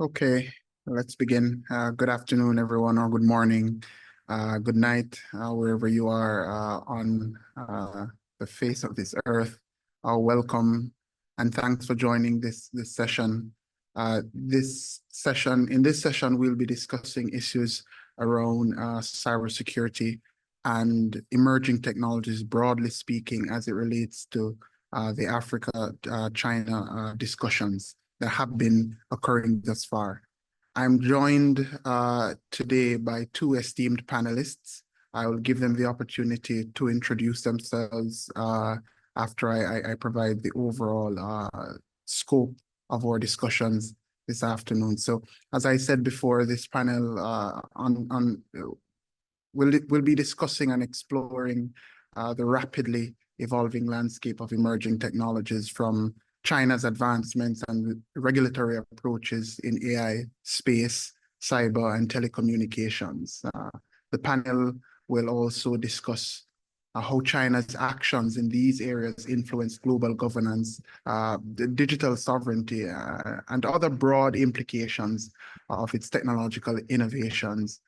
Okay, let's begin. Good afternoon, everyone, or good morning, good night, wherever you are on the face of this earth. Welcome and thanks for joining this session. In this session, we'll be discussing issues around cybersecurity and emerging technologies, broadly speaking, as it relates to the Africa-China discussions that have been occurring thus far. I'm joined today by two esteemed panelists. I will give them the opportunity to introduce themselves after I provide the overall scope of our discussions this afternoon. So, as I said before, this panel will be discussing and exploring the rapidly evolving landscape of emerging technologies, from China's advancements and regulatory approaches in AI, space, cyber, and telecommunications. The panel will also discuss how China's actions in these areas influence global governance, the digital sovereignty, and other broad implications of its technological innovations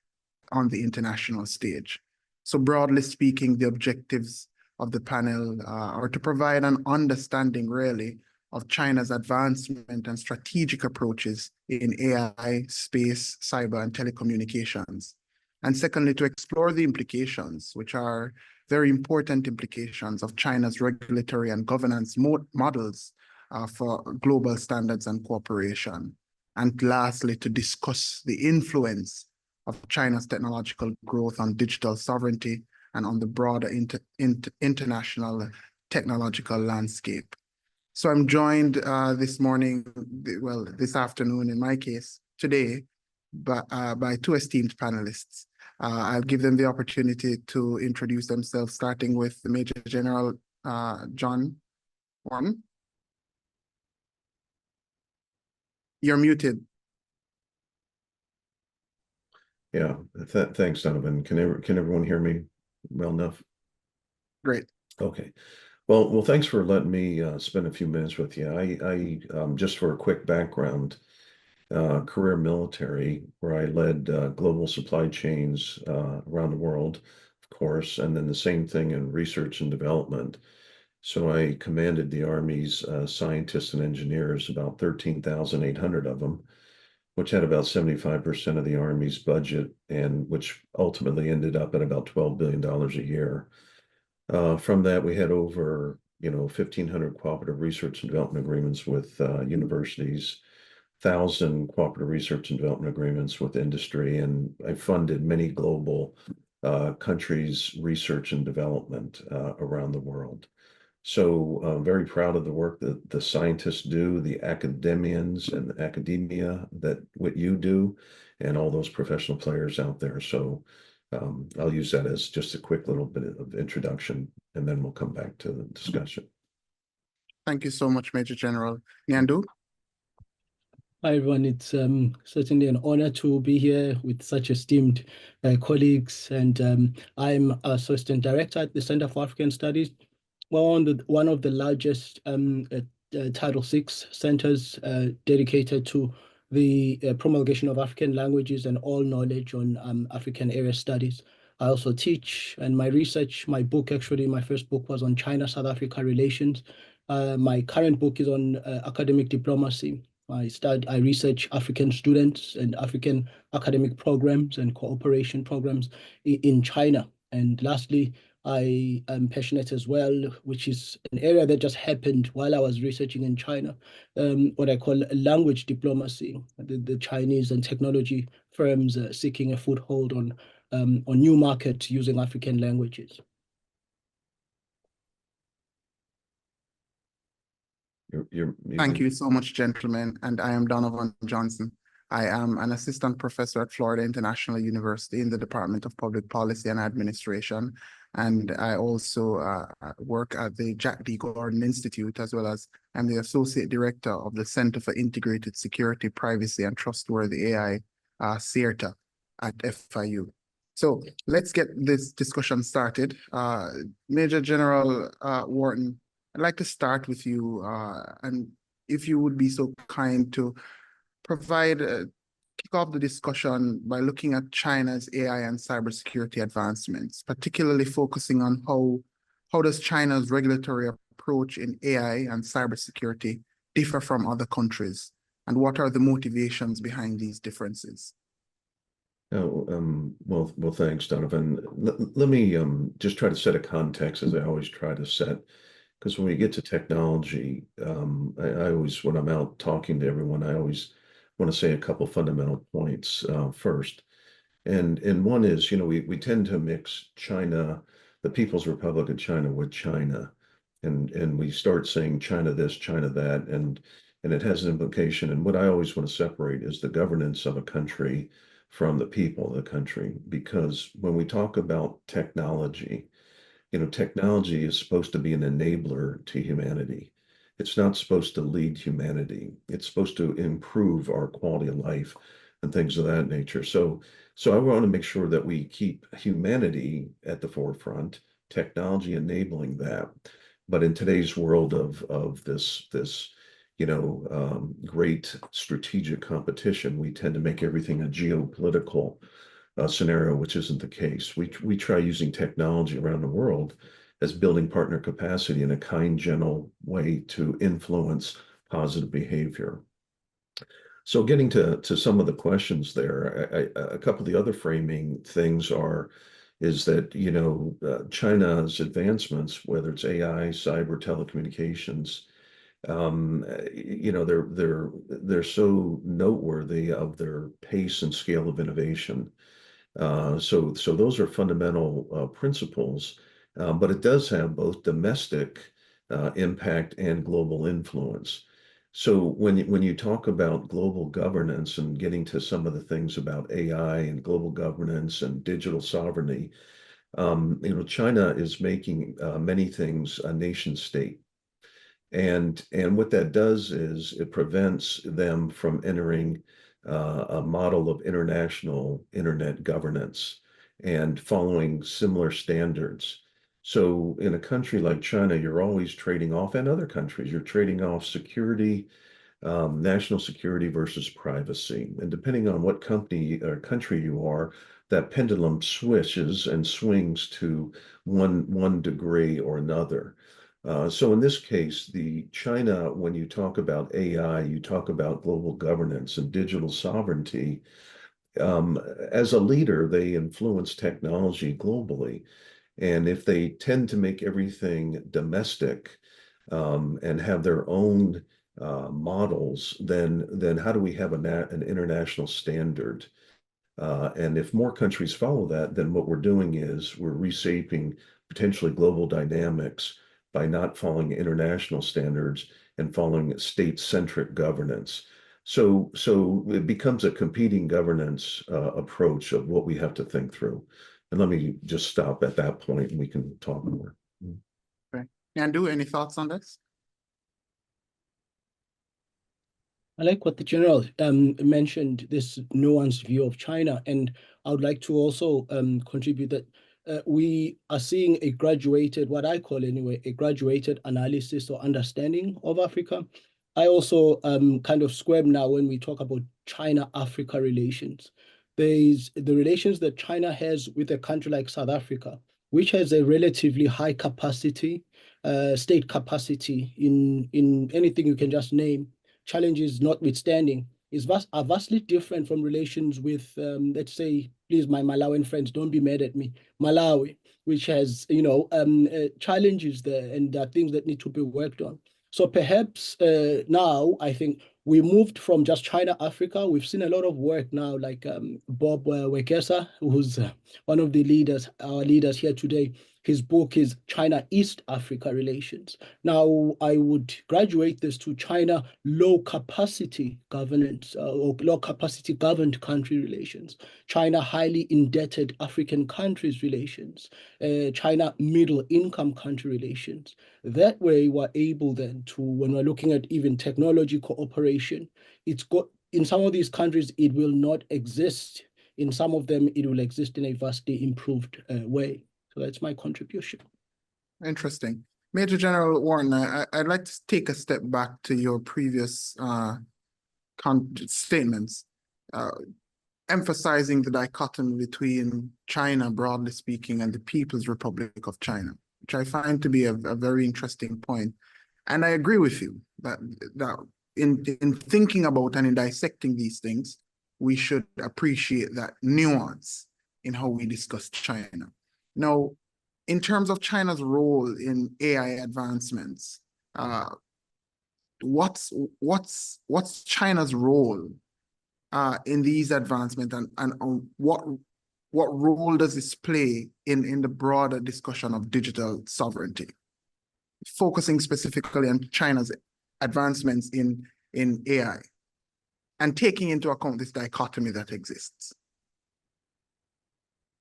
on the international stage. So broadly speaking, the objectives of the panel are to provide an understanding, really, of China's advancement and strategic approaches in AI, space, cyber, and telecommunications. And secondly, to explore the implications, which are very important implications of China's regulatory and governance models for global standards and cooperation. And lastly, to discuss the influence of China's technological growth on digital sovereignty and on the broader international technological landscape. So I'm joined this afternoon, in my case, today, by two esteemed panelists. I'll give them the opportunity to introduce themselves, starting with Major General John Wharton. You're muted. Yeah, thanks, Donavon. Can everyone hear me well enough? Great. Okay. Well, thanks for letting me spend a few minutes with you. I just for a quick background, career military, where I led global supply chains around the world, of course, and then the same thing in research and development. So I commanded the Army's scientists and engineers, about 13,800 of them, which had about 75% of the Army's budget, and which ultimately ended up at about $12 billion a year. From that, we had over 1,500 cooperative research and development agreements with universities, 1,000 cooperative research and development agreements with industry, and I funded many global countries' research and development around the world. So I'm very proud of the work that the scientists do, the academians and the academia, that what you do, and all those professional players out there. So I'll use that as just a quick little bit of introduction, and then we'll come back to the discussion. Thank you so much, Major General. Mnyandu? Hi, everyone. It's certainly an honor to be here with such esteemed colleagues. And I'm Assistant Director at the Center for African Studies, one of the largest Title VI centers dedicated to the promulgation of African languages and all knowledge on African area studies. I also teach, and my first book was on China-South Africa relations. My current book is on academic diplomacy. I research African students and African academic programs and cooperation programs in China. And lastly, I am passionate as well, which is an area that just happened while I was researching in China, what I call language diplomacy, the Chinese and technology firms seeking a foothold on new markets using African languages. Thank you so much, gentlemen. And I am Donavon Johnson. I am an assistant professor at Florida International University in the Department of Public Policy and Administration. And I also work at the Jack D. Gordon Institute, as well as I'm the associate director of the Center for Integrated Security, Privacy, and Trustworthy AI, CERTA, at FIU. So let's get this discussion started. Major General Wharton, I'd like to start with you, and if you would be so kind to kick off the discussion by looking at China's AI and cybersecurity advancements, particularly focusing on how does China's regulatory approach in AI and cybersecurity differ from other countries, and what are the motivations behind these differences? Well, thanks, Donavon. Let me just try to set a context, as I always try to set, because when we get to technology, I always, when I'm out talking to everyone, I always want to say a couple fundamental points first. And one is, we tend to mix China, the People's Republic of China, with China, and we start saying China this, China that, and it has an implication. And what I always want to separate is the governance of a country from the people of the country, because when we talk about technology, technology is supposed to be an enabler to humanity. It's not supposed to lead humanity. It's supposed to improve our quality of life and things of that nature. So I want to make sure that we keep humanity at the forefront, technology enabling that. But in today's world of this great strategic competition, we tend to make everything a geopolitical scenario, which isn't the case. We try using technology around the world as building partner capacity in a kind, gentle way to influence positive behavior. So getting to some of the questions there, a couple of the other framing things is that, China's advancements, whether it's AI, cyber, telecommunications, they're so noteworthy of their pace and scale of innovation. So those are fundamental principles, but it does have both domestic impact and global influence. So when you talk about global governance and getting to some of the things about AI and global governance and digital sovereignty, China is making many things a nation state. And what that does is it prevents them from entering a model of international internet governance and following similar standards. So in a country like China, you're always trading off, and other countries, you're trading off security, national security versus privacy. And depending on what company or country you are, that pendulum switches and swings to one degree or another. So in this case, China, when you talk about AI, you talk about global governance and digital sovereignty. As a leader, they influence technology globally. And if they tend to make everything domestic and have their own models, then how do we have an international standard? And if more countries follow that, then what we're doing is we're reshaping potentially global dynamics by not following international standards and following state-centric governance. So it becomes a competing governance approach of what we have to think through. And let me just stop at that point and we can talk more. Okay. Mnyandu, any thoughts on this? I like what the general mentioned, this nuanced view of China, and I would like to also contribute that we are seeing a graduated, what I call anyway, a graduated analysis or understanding of Africa. I also kind of squirm now when we talk about China-Africa relations. There's the relations that China has with a country like South Africa, which has a relatively high capacity, state capacity in anything you can just name, challenges notwithstanding, are vastly different from relations with, let's say, please, my Malawian friends, don't be mad at me, Malawi, which has, challenges there and there are things that need to be worked on. So perhaps now, I think we moved from just China, Africa. We've seen a lot of work now, like Bob Wekesa, who's one of the leaders, our leaders here today. His book is China-East Africa Relations. Now, I would graduate this to China low-capacity governance or low-capacity governed country relations, China highly indebted African countries relations, China middle-income country relations. That way, we're able then to, when we're looking at even technology cooperation, in some of these countries, it will not exist. In some of them, it will exist in a vastly improved way. So that's my contribution. Interesting. Major General Wharton, I'd like to take a step back to your previous statements, emphasizing the dichotomy between China, broadly speaking, and the People's Republic of China, which I find to be a very interesting point. And I agree with you that in thinking about and in dissecting these things, we should appreciate that nuance in how we discuss China. Now, in terms of China's role in AI advancements, what's China's role in these advancements, and what role does this play in the broader discussion of digital sovereignty, focusing specifically on China's advancements in AI and taking into account this dichotomy that exists?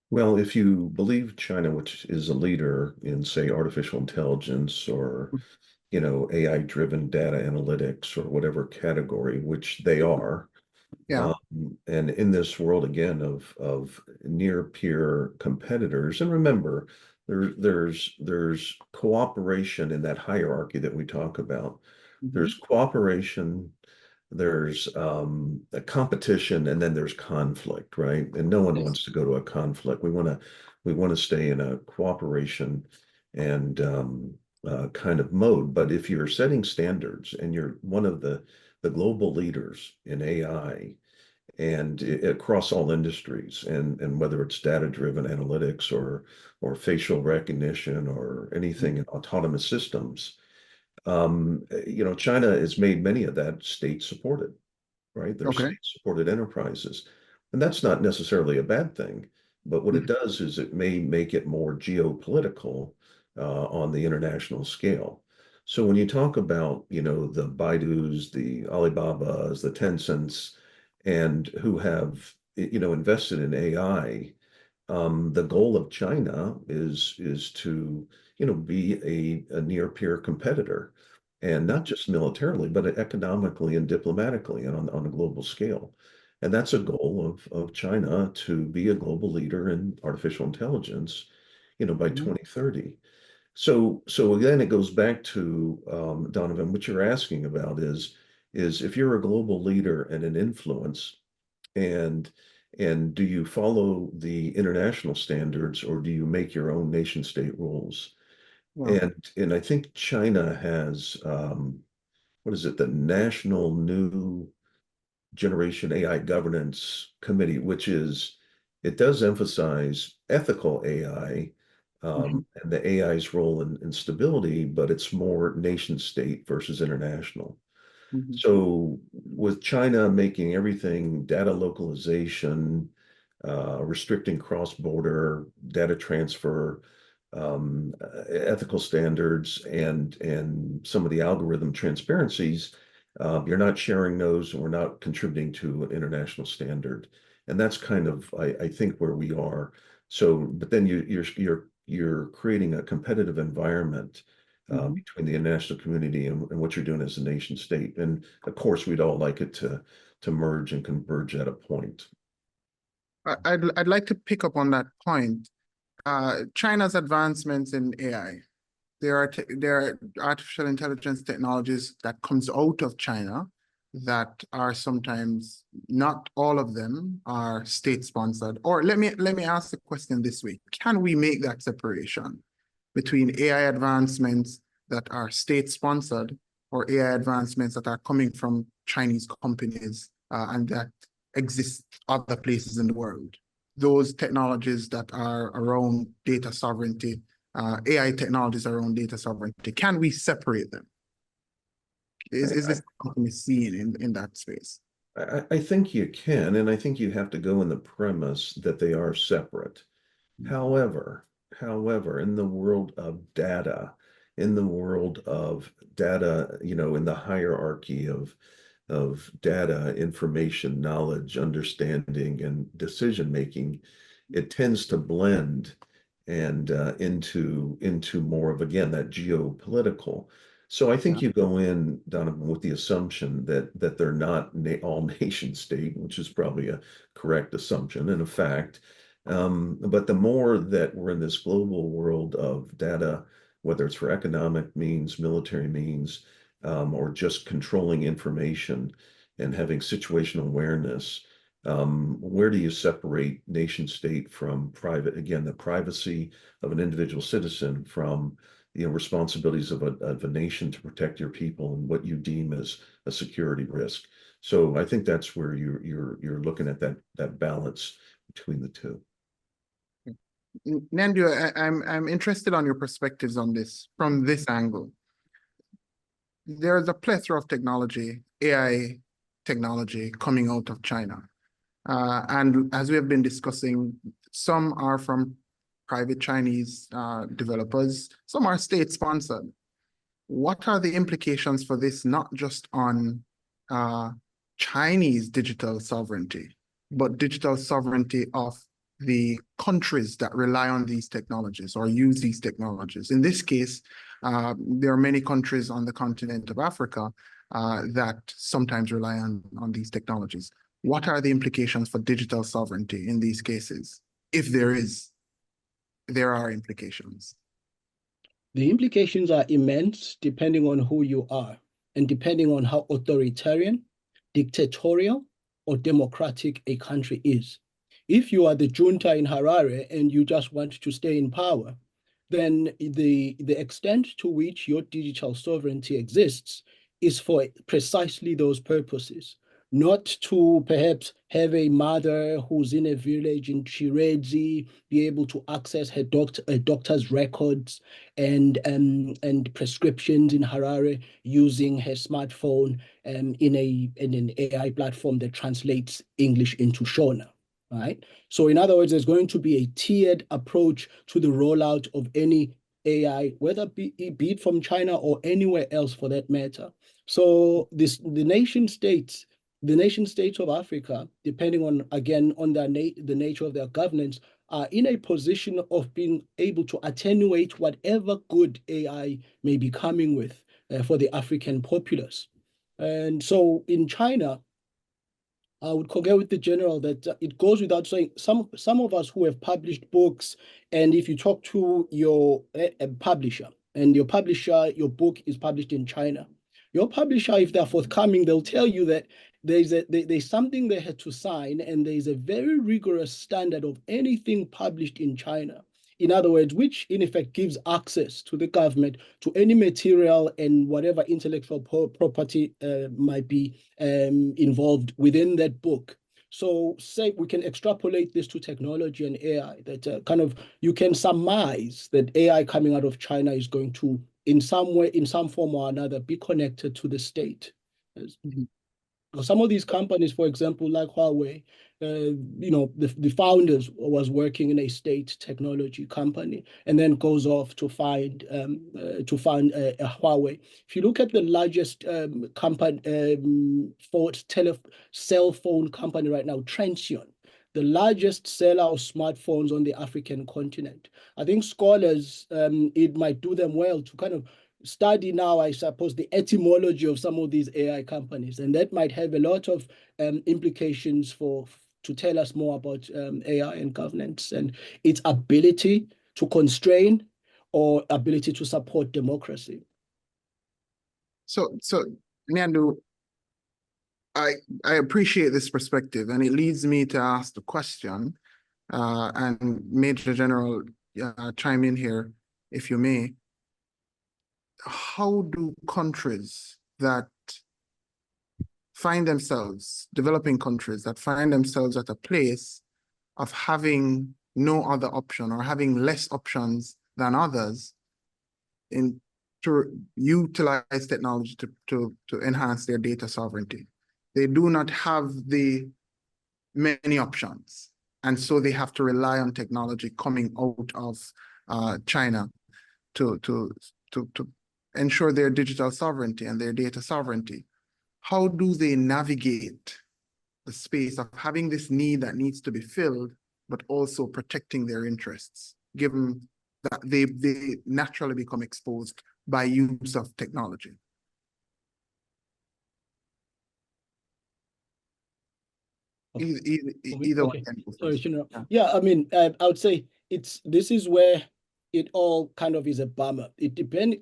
Well, if you believe China, which is a leader in, say, artificial intelligence or, AI-driven data analytics or whatever category, which they are, Yeah. And in this world again of near peer competitors, and remember, there's cooperation in that hierarchy that we talk about. There's cooperation, there's a competition, and then there's conflict, right? And no one wants to go to a conflict. We want to stay in a cooperation and kind of mode. But if you're setting standards and you're one of the global leaders in AI and across all industries, and whether it's data-driven analytics or facial recognition or anything in autonomous systems, China has made many of that state-supported, right? They're state-supported enterprises. And that's not necessarily a bad thing, but what it does is it may make it more geopolitical on the international scale. So when you talk about, the Baidus, the Alibabas, the Tencents, and who have, invested in AI, the goal of China is to, be a near peer competitor, and not just militarily, but economically and diplomatically and on a global scale. And that's a goal of China, to be a global leader in artificial intelligence, by 2030. So again, it goes back to Donavon, what you're asking about is if you're a global leader and an influence, and do you follow the international standards, or do you make your own nation state rules? And I think China has what is it, the National New Generation AI Governance Committee, which it does emphasize ethical AI, and the AI's role in stability, but it's more nation state versus international. So with China making everything data localization, restricting cross-border data transfer, ethical standards, and some of the algorithm transparencies, you're not sharing those, and we're not contributing to an international standard. And that's kind of, I think, where we are. So, but then you're creating a competitive environment between the international community and what you're doing as a nation state. And of course, we'd all like it to merge and converge at a point. I'd like to pick up on that point. China's advancements in AI. There are artificial intelligence technologies that comes out of China that are sometimes, not all of them are state-sponsored. Or let me ask the question this way: can we make that separation between AI advancements that are state-sponsored or AI advancements that are coming from Chinese companies and that exist other places in the world? Those technologies that are around data sovereignty, AI technologies around data sovereignty, can we separate them? Is this something seen in that space? I think you can, and I think you have to go in the premise that they are separate. However, in the world of data, in the hierarchy of data, information, knowledge, understanding, and decision making, it tends to blend and into more of, again, that geopolitical. So I think you go in, Donovan, with the assumption that they're not all nation state, which is probably a correct assumption and a fact. But the more that we're in this global world of data, whether it's for economic means, military means, or just controlling information, and having situational awareness, where do you separate nation state from private? Again, the privacy of an individual citizen from responsibilities of a nation to protect your people and what you deem as a security risk. So I think that's where you're looking at that balance between the two. Mnyandu, I'm interested on your perspectives on this from this angle. There's a plethora of technology, AI technology coming out of China. And as we have been discussing, some are from private Chinese developers, some are state-sponsored. What are the implications for this, not just on Chinese digital sovereignty, but digital sovereignty of the countries that rely on these technologies or use these technologies? In this case, there are many countries on the continent of Africa that sometimes rely on these technologies. What are the implications for digital sovereignty in these cases, if there are implications? The implications are immense depending on who you are and depending on how authoritarian, dictatorial, or democratic a country is. If you are the junta in Harare and you just want to stay in power, then the extent to which your digital sovereignty exists is for precisely those purposes, not to perhaps have a mother who's in a village in Chiredzi be able to access her doctor's records and prescriptions in Harare using her smartphone in an AI platform that translates English into Shona. Right? So in other words, there's going to be a tiered approach to the rollout of any AI, whether be it from China or anywhere else for that matter. So the nation states of Africa, depending on, again, on the nature of their governance, are in a position of being able to attenuate whatever good AI may be coming with for the African populace. And so in China, I would concur with the general that it goes without saying, some of us who have published books, and if you talk to your publisher, and your book is published in China, your publisher, if they're forthcoming, they'll tell you that there's something they had to sign, and there's a very rigorous standard of anything published in China. In other words, which in effect gives access to the government to any material and whatever intellectual property might be involved within that book. So say we can extrapolate this to technology and AI, that kind of you can surmise that AI coming out of China is going to, in some way, in some form or another, be connected to the state. Mm-hmm. Some of these companies, for example, like Huawei, the founders was working in a state technology company and then goes off to find a Huawei. If you look at the largest cell phone company right now, Transsion, the largest seller of smartphones on the African continent. I think scholars, it might do them well to kind of study now, I suppose, the etymology of some of these AI companies, and that might have a lot of implications to tell us more about AI and governance and its ability to constrain or ability to support democracy. So Mnyandu, I appreciate this perspective, and it leads me to ask the question, and Major General, chime in here if you may. How do countries that find themselves, developing countries that find themselves at a place of having no other option or having less options than others to utilize technology to enhance their data sovereignty? They do not have the many options, and so they have to rely on technology coming out of China to ensure their digital sovereignty and their data sovereignty. How do they navigate the space of having this need that needs to be filled, but also protecting their interests, given that they naturally become exposed by use of technology? Either okay. one. Sorry, yeah, I mean, I would say this is where it all kind of is a bummer. It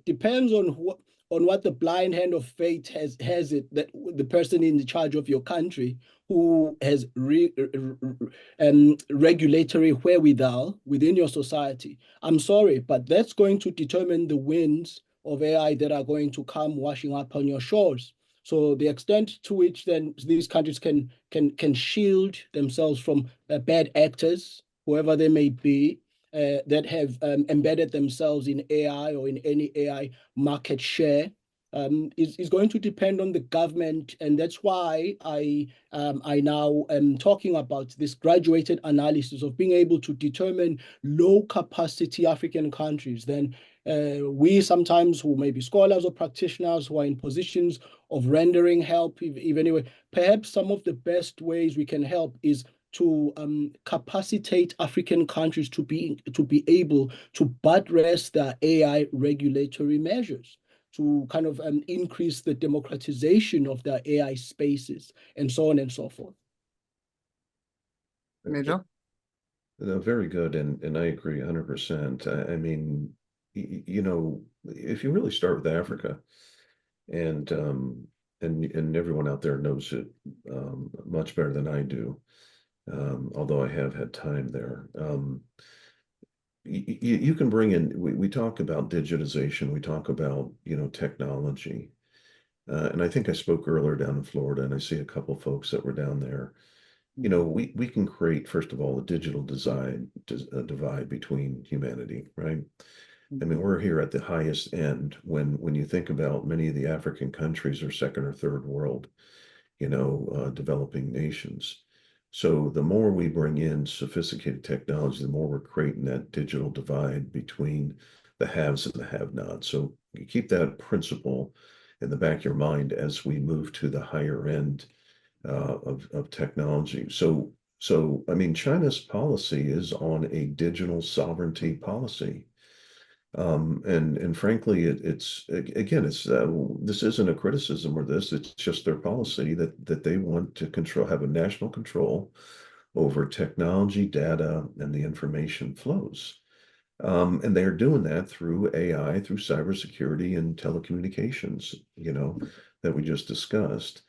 depends on on what the blind hand of fate has it, that the person in charge of your country who has regulatory wherewithal within your society. I'm sorry, but that's going to determine the winds of AI that are going to come washing up on your shores. So the extent to which then these countries can shield themselves from bad actors, whoever they may be, that have embedded themselves in AI or in any AI market share, is going to depend on the government. And that's why I now am talking about this graduated analysis of being able to determine low capacity African countries. Then we sometimes, who may be scholars or practitioners who are in positions of rendering help, if anyway, perhaps some of the best ways we can help is to capacitate African countries to be able to buttress their AI regulatory measures, to kind of increase the democratization of their AI spaces, and so on and so forth. Major? Very good, and I agree 100%. I mean, you know, if you really start with Africa, and everyone out there knows it much better than I do, although I have had time there. You can bring in, we talk about digitization, we talk about, you know, technology. And I think I spoke earlier down in Florida, and I see a couple folks that were down there. You know, we can create, first of all, a digital divide between humanity, right? I mean, we're here at the highest end when you think about many of the African countries are second or third world, you know, developing nations. So the more we bring in sophisticated technology, the more we're creating that digital divide between the haves and the have-nots. So you keep that principle in the back of your mind as we move to the higher end of technology. So I mean, China's policy is on a digital sovereignty policy. And frankly, it's again, this isn't a criticism or this, it's just their policy that they want to have a national control over technology, data, and the information flows. And they're doing that through AI, through cybersecurity and telecommunications, you know, that we just discussed.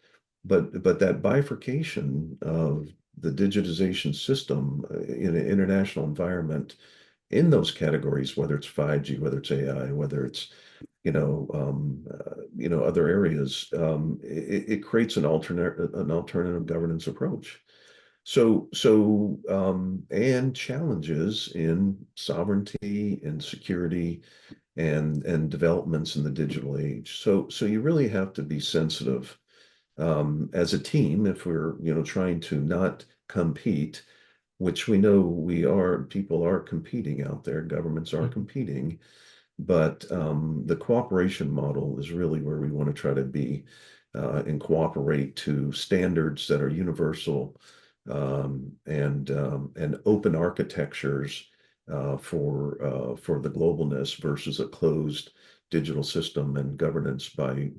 But that bifurcation of the digitization system in an international environment in those categories, whether it's 5G, whether it's AI, whether it's, you know, other areas, it creates an alternative governance approach. And challenges in sovereignty and security and developments in the digital age. So you really have to be sensitive as a team if we're, you know, trying to not compete, which we know people are competing out there, governments are competing, but the cooperation model is really where we want to try to be and cooperate to standards that are universal and open architectures for the globalness versus a closed digital system and governance by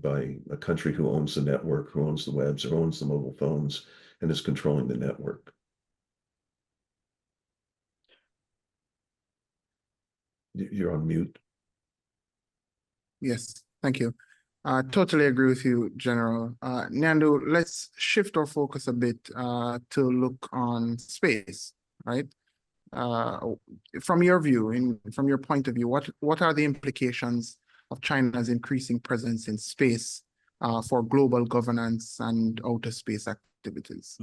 a country who owns the network, who owns the webs, who owns the mobile phones, and is controlling the network. You're on mute. Yes, thank you. Totally agree with you, General. Mnyandu, let's shift our focus a bit to look on space, right? From your view, from your point of view, what are the implications of China's increasing presence in space for global governance and outer space activities?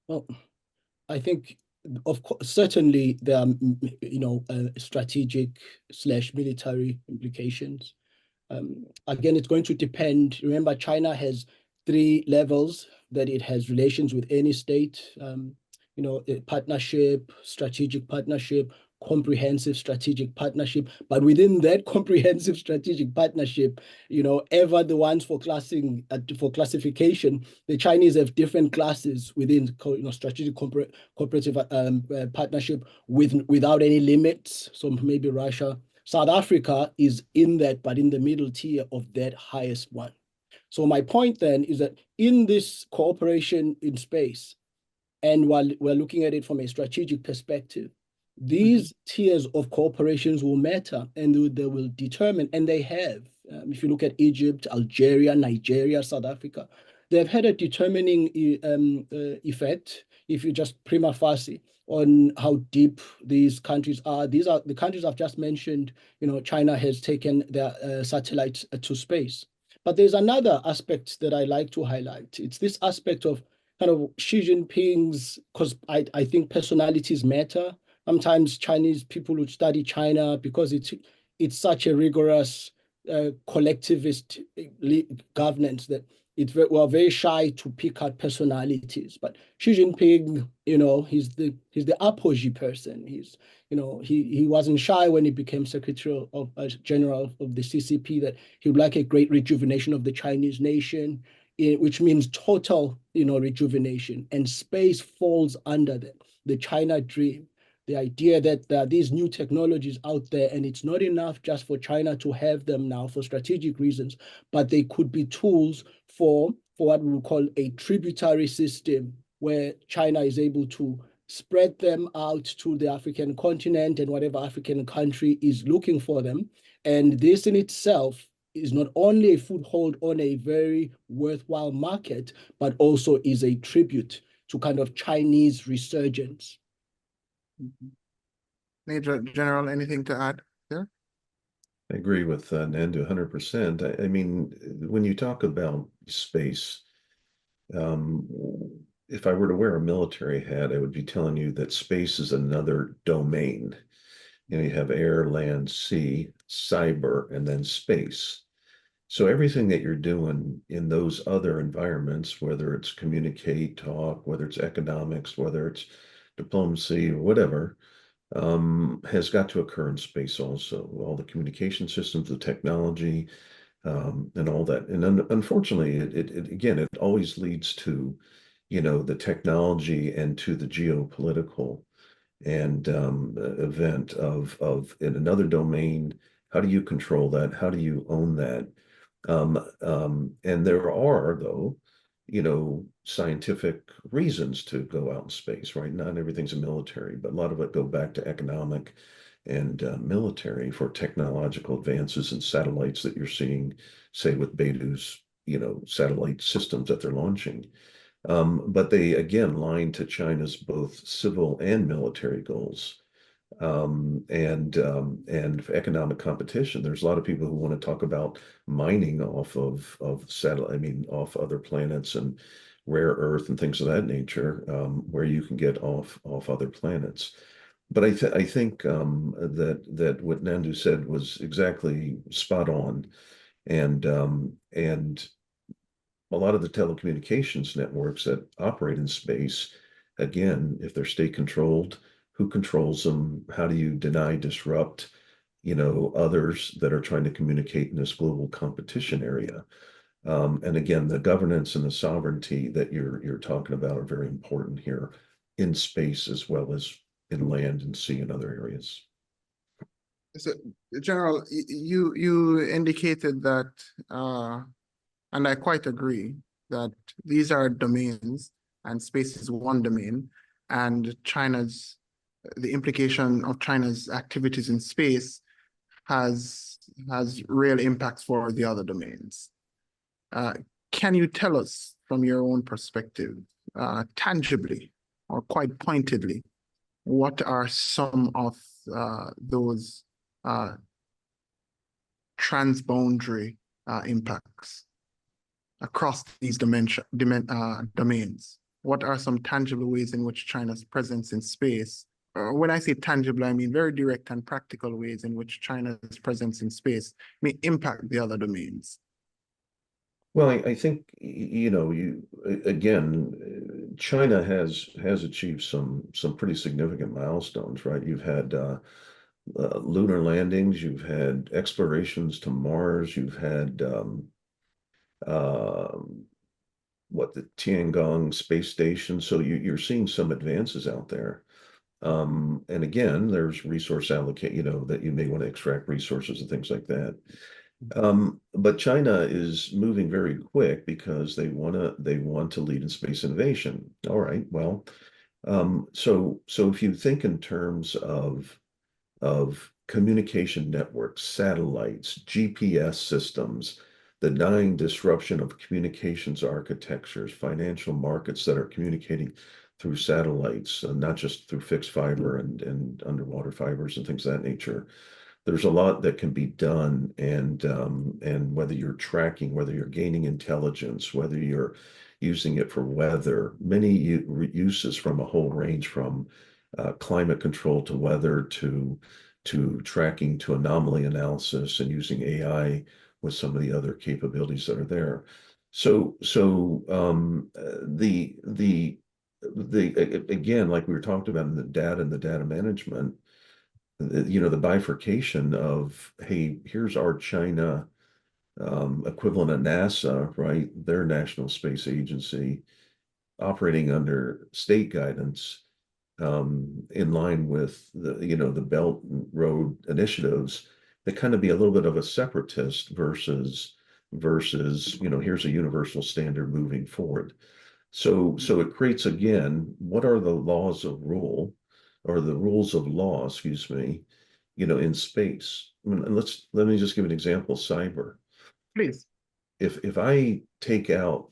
Well, I think, of course, certainly there are, you know, strategic/military implications. Again, it's going to depend. Remember, China has 3 levels that it has relations with any state. You know, partnership, strategic partnership, comprehensive strategic partnership. But within that comprehensive strategic partnership, you know, ever the ones for classification, the Chinese have different classes within, you know, strategic cooperative partnership without any limits. So maybe Russia. South Africa is in that, but in the middle tier of that highest one. So my point then is that in this cooperation in space, and while we're looking at it from a strategic perspective, these tiers of cooperations will matter, and they will determine, and they have if you look at Egypt, Algeria, Nigeria, South Africa, they've had a determining effect, if you just prima facie, on how deep these countries are. These are the countries I've just mentioned. China has taken their satellites to space. But there's another aspect that I like to highlight. It's this aspect of kind of Xi Jinping's, because I think personalities matter. Sometimes Chinese people would study China because it's such a rigorous collectivist governance that we're very shy to pick out personalities. But Xi Jinping, he's the apogee person. He wasn't shy when he became Secretary of General of the CCP that he would like a great rejuvenation of the Chinese nation, which means total, rejuvenation. And space falls under that, the China dream. The idea that there are these new technologies out there, and it's not enough just for China to have them now for strategic reasons, but they could be tools for what we would call a tributary system, where China is able to spread them out to the African continent and whatever African country is looking for them. And this in itself is not only a foothold on a very worthwhile market, but also is a tribute to kind of Chinese resurgence. Major General, anything to add there? I agree with Mnyandu 100%. I mean, when you talk about space, if I were to wear a military hat, I would be telling you that space is another domain. You have air, land, sea, cyber, and then space. So everything that you're doing in those other environments, whether it's communicate, talk, whether it's economics, whether it's diplomacy, or whatever, has got to occur in space also. All the communication systems, the technology, and all that. And unfortunately, it always leads to, the technology and to the geopolitical and event of in another domain. How do you control that? How do you own that? And there are, though, scientific reasons to go out in space, right? Not everything's a military, but a lot of it go back to economic and military for technological advances in satellites that you're seeing, say, with Beidou's, satellite systems that they're launching. But they, again, line to China's both civil and military goals. And economic competition. There's a lot of people who want to talk about mining off of satellite, off other planets and rare earth and things of that nature, where you can get off other planets. But I think that what Mnyandu said was exactly spot on, and a lot of the telecommunications networks that operate in space, again, if they're state controlled, who controls them? How do you deny, disrupt, others that are trying to communicate in this global competition area? And again, the governance and the sovereignty that you're talking about are very important here in space as well as in land and sea and other areas. So, General, you indicated that, and I quite agree, that these are domains and space is one domain, and the implication of China's activities in space has real impacts for the other domains. Can you tell us from your own perspective, tangibly or quite pointedly, what are some of those transboundary impacts across these domains? What are some tangible ways in which China's presence in space, when I say tangible, I mean very direct and practical ways in which China's presence in space may impact the other domains? Well, I think, China has achieved some pretty significant milestones, right? You've had lunar landings, you've had explorations to Mars, you've had the Tiangong space station. So you're seeing some advances out there. And again, there's resource allocate, that you may want to extract resources and things like that. But China is moving very quick because they want to lead in space innovation. All right, well, so if you think in terms of communication networks, satellites, GPS systems, the denying disruption of communications architectures, financial markets that are communicating through satellites, not just through fixed fiber and underwater fibers and things of that nature. There's a lot that can be done, and whether you're tracking, whether you're gaining intelligence, whether you're using it for weather, many uses from a whole range from climate control to weather to tracking to anomaly analysis and using AI with some of the other capabilities that are there. So again, like we were talking about in the data and the data management, the bifurcation of, hey, here's our China equivalent of NASA, right? Their National Space Agency operating under state guidance, in line with the Belt and Road initiatives, that kind of be a little bit of a separatist versus here's a universal standard moving forward. So it creates, again, what are the laws of rule, or the rules of law, excuse me, in space. I mean, let me just give an example, cyber. Please. If I take out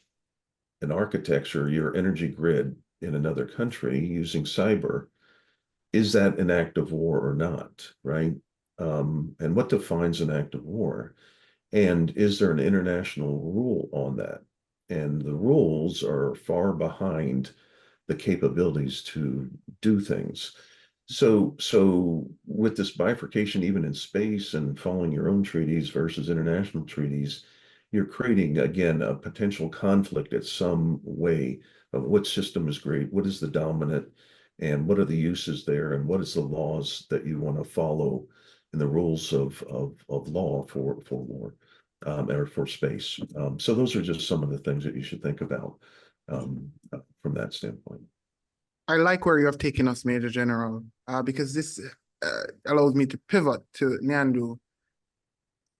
an architecture, your energy grid in another country using cyber, is that an act of war or not, right? And what defines an act of war? And is there an international rule on that? And the rules are far behind the capabilities to do things. So with this bifurcation, even in space and following your own treaties versus international treaties, you're creating, again, a potential conflict at some way of what system is great, what is the dominant, and what are the uses there, and what is the laws that you want to follow in the rules of law for war, or for space. So those are just some of the things that you should think about from that standpoint. I like where you have taken us, Major General, because this allows me to pivot to Mnyandu.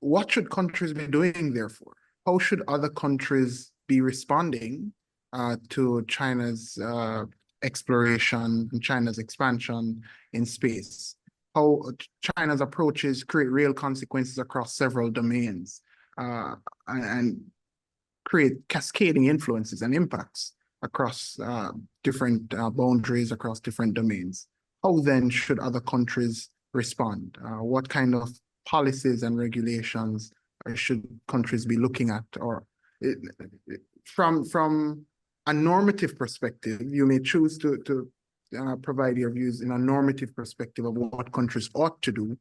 What should countries be doing, therefore? How should other countries be responding to China's exploration and China's expansion in space? How China's approaches create real consequences across several domains and create cascading influences and impacts across different boundaries, across different domains. How then should other countries respond? What kind of policies and regulations should countries be looking at? Or from a normative perspective, you may choose to provide your views in a normative perspective of what countries ought to do,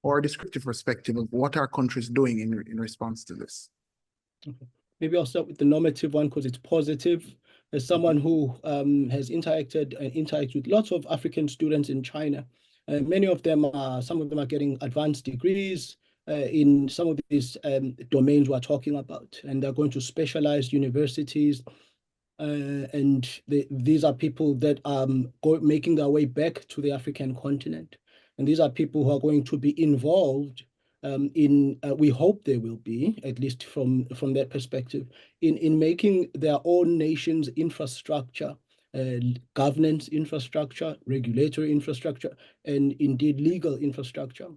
or a descriptive perspective of what are countries doing in response to this. Okay. Maybe I'll start with the normative one because it's positive. As someone who has interacted and interacts with lots of African students in China, many of them some of them are getting advanced degrees in some of these domains we're talking about, and they're going to specialized universities. And these are people that are making their way back to the African continent. And these are people who are going to be involved we hope they will be, at least from that perspective, in making their own nation's infrastructure, governance infrastructure, regulatory infrastructure, and indeed legal infrastructure.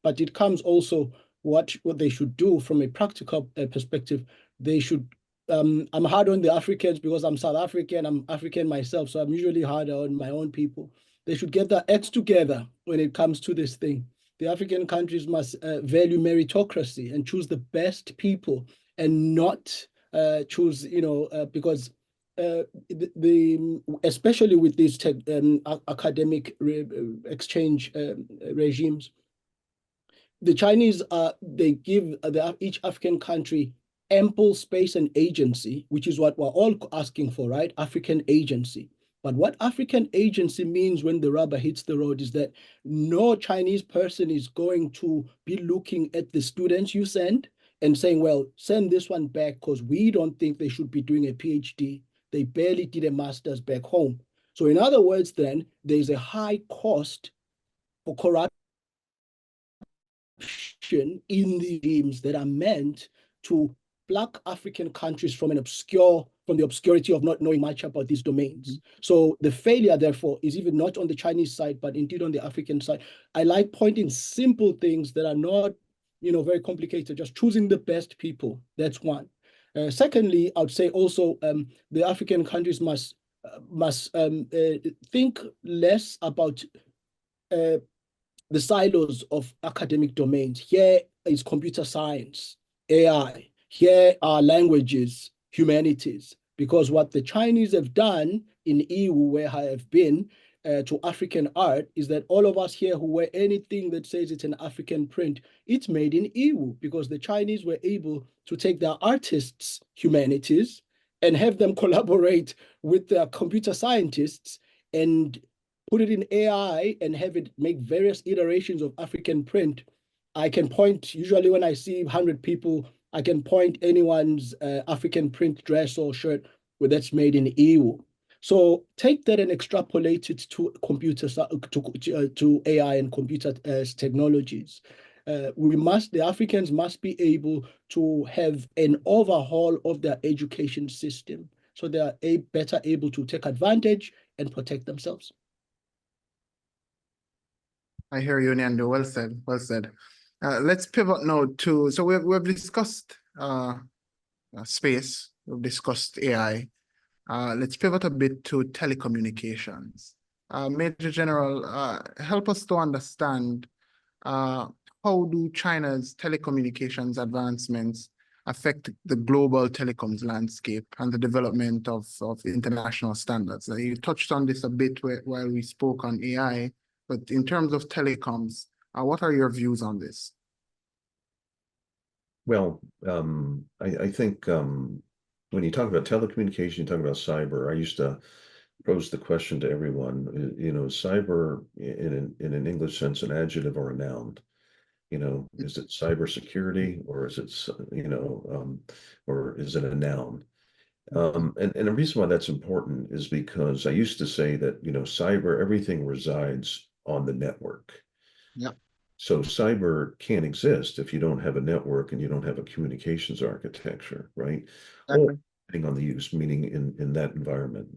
But it comes also what they should do from a practical perspective. They should, I'm hard on the Africans because I'm South African, I'm African myself, so I'm usually harder on my own people. They should get their acts together when it comes to this thing. The African countries must value meritocracy and choose the best people, and not choose, because especially with these academic exchange regimes, the Chinese they give each African country ample space and agency, which is what we're all asking for, right? African agency. But what African agency means when the rubber hits the road is that no Chinese person is going to be looking at the students you send and saying, well, send this one back because we don't think they should be doing a PhD. They barely did a master's back home. So in other words, then, there's a high cost for corruption in the regimes that are meant to pluck African countries from the obscurity of not knowing much about these domains. So the failure, therefore, is even not on the Chinese side, but indeed on the African side. I like pointing simple things that are not, very complicated, just choosing the best people. That's one. Secondly, I would say also the African countries must think less about the silos of academic domains. Here is computer science, AI. Here are languages, humanities. Because what the Chinese have done in EU, where I have been, to African art, is that all of us here who wear anything that says it's an African print, it's made in EU, because the Chinese were able to take their artists' humanities and have them collaborate with their computer scientists and put it in AI and have it make various iterations of African print. I can point, usually when I see 100 people, I can point anyone's African print dress or shirt that's made in EU. So take that and extrapolate it to to AI and computer technologies. The Africans must be able to have an overhaul of their education system so they are better able to take advantage and protect themselves. I hear you, Mnyandu. Well said. Well said. Let's pivot now to, so we've discussed space, we've discussed AI. Let's pivot a bit to telecommunications. Major General, help us to understand how do China's telecommunications advancements affect the global telecoms landscape and the development of international standards? You touched on this a bit while we spoke on AI, but in terms of telecoms, what are your views on this? Well, I think when you talk about telecommunication, you talk about cyber. I used to pose the question to everyone, cyber in an English sense, an adjective or a noun. Is it cybersecurity or is it, or is it a noun? And the reason why that's important is because I used to say that, cyber, everything resides on the network. Yeah. So cyber can't exist if you don't have a network and you don't have a communications architecture, right? Or depending on the use, meaning in that environment.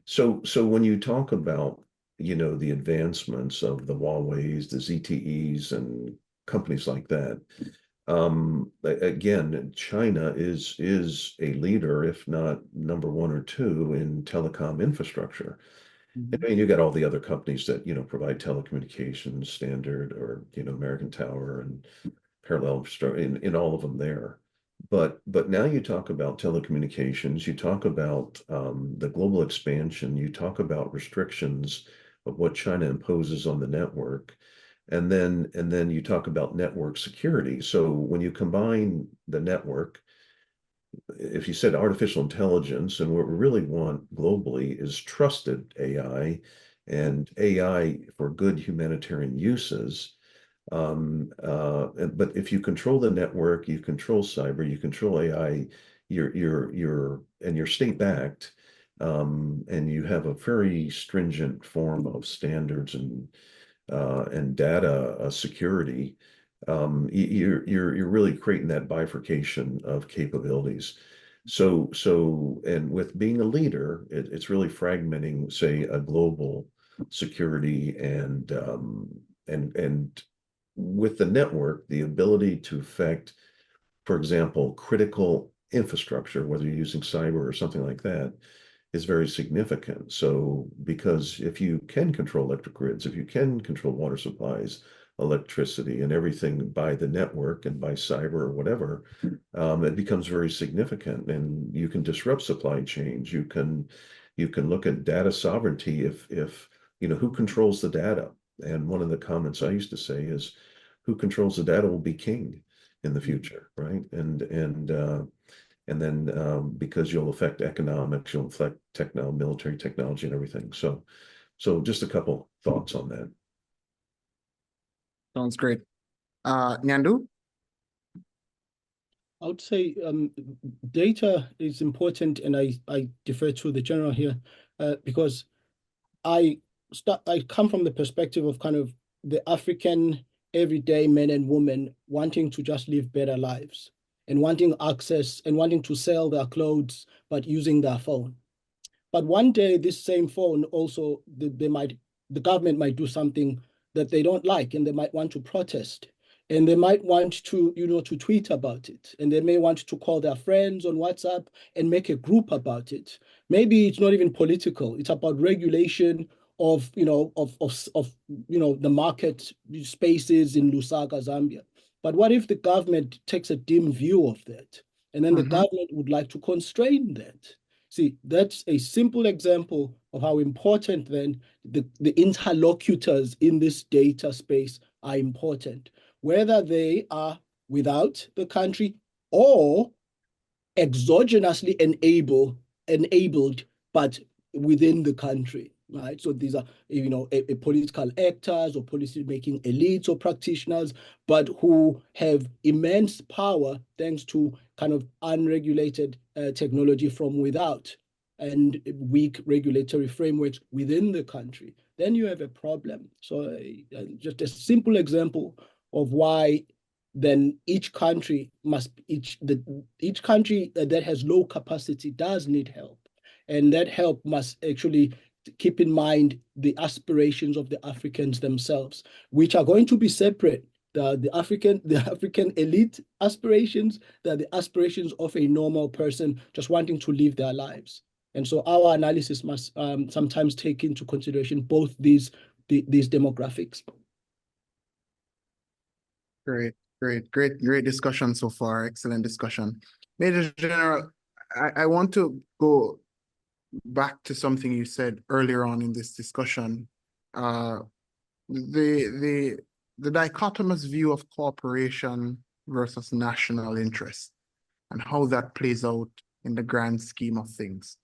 So when you talk about, the advancements of the Huawei's, the ZTEs, and companies like that, again, China is a leader, if not number one or two, in telecom infrastructure. And you got all the other companies that, provide telecommunications standard or, American Tower and parallel infrastructure in all of them there. But now you talk about telecommunications, you talk about the global expansion, you talk about restrictions of what China imposes on the network. And then you talk about network security. So when you combine the network, if you said artificial intelligence, and what we really want globally is trusted AI and AI for good humanitarian uses. But if you control the network, you control cyber, you control AI, you're state backed, and you have a very stringent form of standards and data security. You're really creating that bifurcation of capabilities. And with being a leader, it's really fragmenting, say, a global security and with the network, the ability to affect, for example, critical infrastructure, whether you're using cyber or something like that, is very significant. So because if you can control electric grids, if you can control water supplies, electricity and everything by the network and by cyber or whatever, it becomes very significant, and you can disrupt supply chains. You can look at data sovereignty if who controls the data. And one of the comments I used to say is, who controls the data will be king in the future, right? And then because you'll affect economics, you'll affect military technology and everything. So just a couple thoughts on that. Sounds great. Mnyandu? I would say data is important, and I defer to the general here because I come from the perspective of kind of the African everyday men and women wanting to just live better lives. and wanting access and wanting to sell their clothes, but using their phone. But one day, this same phone also, the government might do something that they don't like, and they might want to protest. And they might want to, to tweet about it. And they may want to call their friends on WhatsApp and make a group about it. Maybe it's not even political. It's about regulation of, the market spaces in Lusaka, Zambia. But what if the government takes a dim view of that? And then the government would like to constrain that. See, that's a simple example of how important then the interlocutors in this data space are important, whether they are without the country or exogenously enabled, but within the country, right? So these are, political actors or policy-making elites or practitioners, but who have immense power thanks to kind of unregulated technology from without and weak regulatory frameworks within the country. Then you have a problem. So just a simple example of why then each country that has low capacity does need help. And that help must actually keep in mind the aspirations of the Africans themselves, which are going to be separate. The African elite aspirations, the aspirations of a normal person just wanting to live their lives. And so our analysis must sometimes take into consideration both these demographics. Great discussion so far. Excellent discussion. Major General, I want to go back to something you said earlier on in this discussion. The dichotomous view of cooperation versus national interest and how that plays out in the grand scheme of things.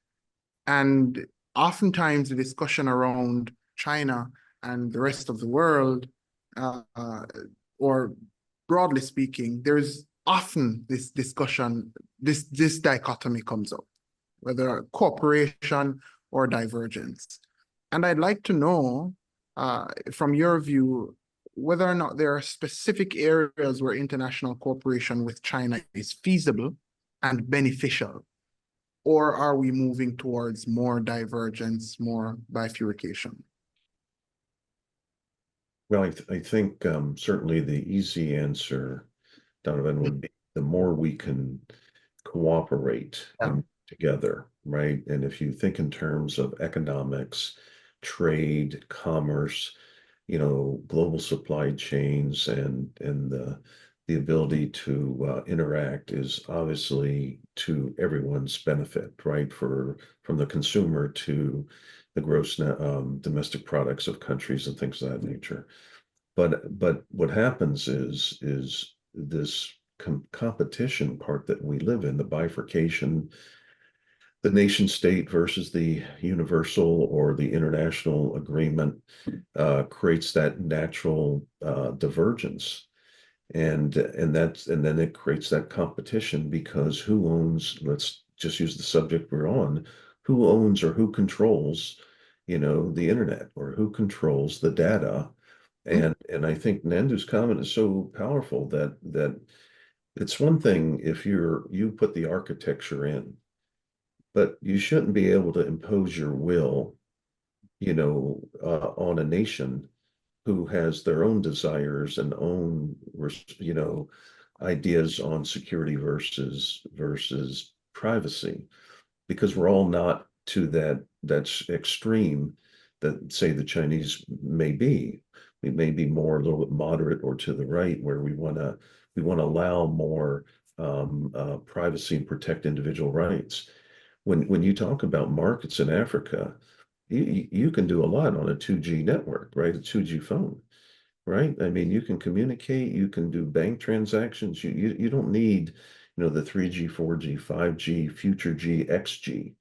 And oftentimes the discussion around China and the rest of the world, or broadly speaking, there's often this discussion, this dichotomy comes up, whether cooperation or divergence. And I'd like to know, from your view, whether or not there are specific areas where international cooperation with China is feasible and beneficial, or are we moving towards more divergence, more bifurcation? Well, I think certainly the easy answer, Donovan, would be the more we can cooperate together, right? And if you think in terms of economics, trade, commerce, global supply chains, and the ability to interact is obviously to everyone's benefit, right? From the consumer to the gross domestic products of countries and things of that nature. But what happens is this competition part that we live in, the bifurcation, the nation state versus the universal or the international agreement, creates that natural divergence. And then it creates that competition because who owns, let's just use the subject we're on, who owns or who controls, the internet, or who controls the data. And I think Mnyandu's comment is so powerful that it's one thing if you put the architecture in, but you shouldn't be able to impose your will, on a nation who has their own desires and own, ideas on security versus privacy, because we're all not to that's extreme that, say, the Chinese may be. We may be more a little bit moderate or to the right, where we want to allow more privacy and protect individual rights. When you talk about markets in Africa, you can do a lot on a 2G network, right? A 2G phone, right? I mean, you can communicate, you can do bank transactions. You don't need, the 3G, 4G, 5G, future G, XG.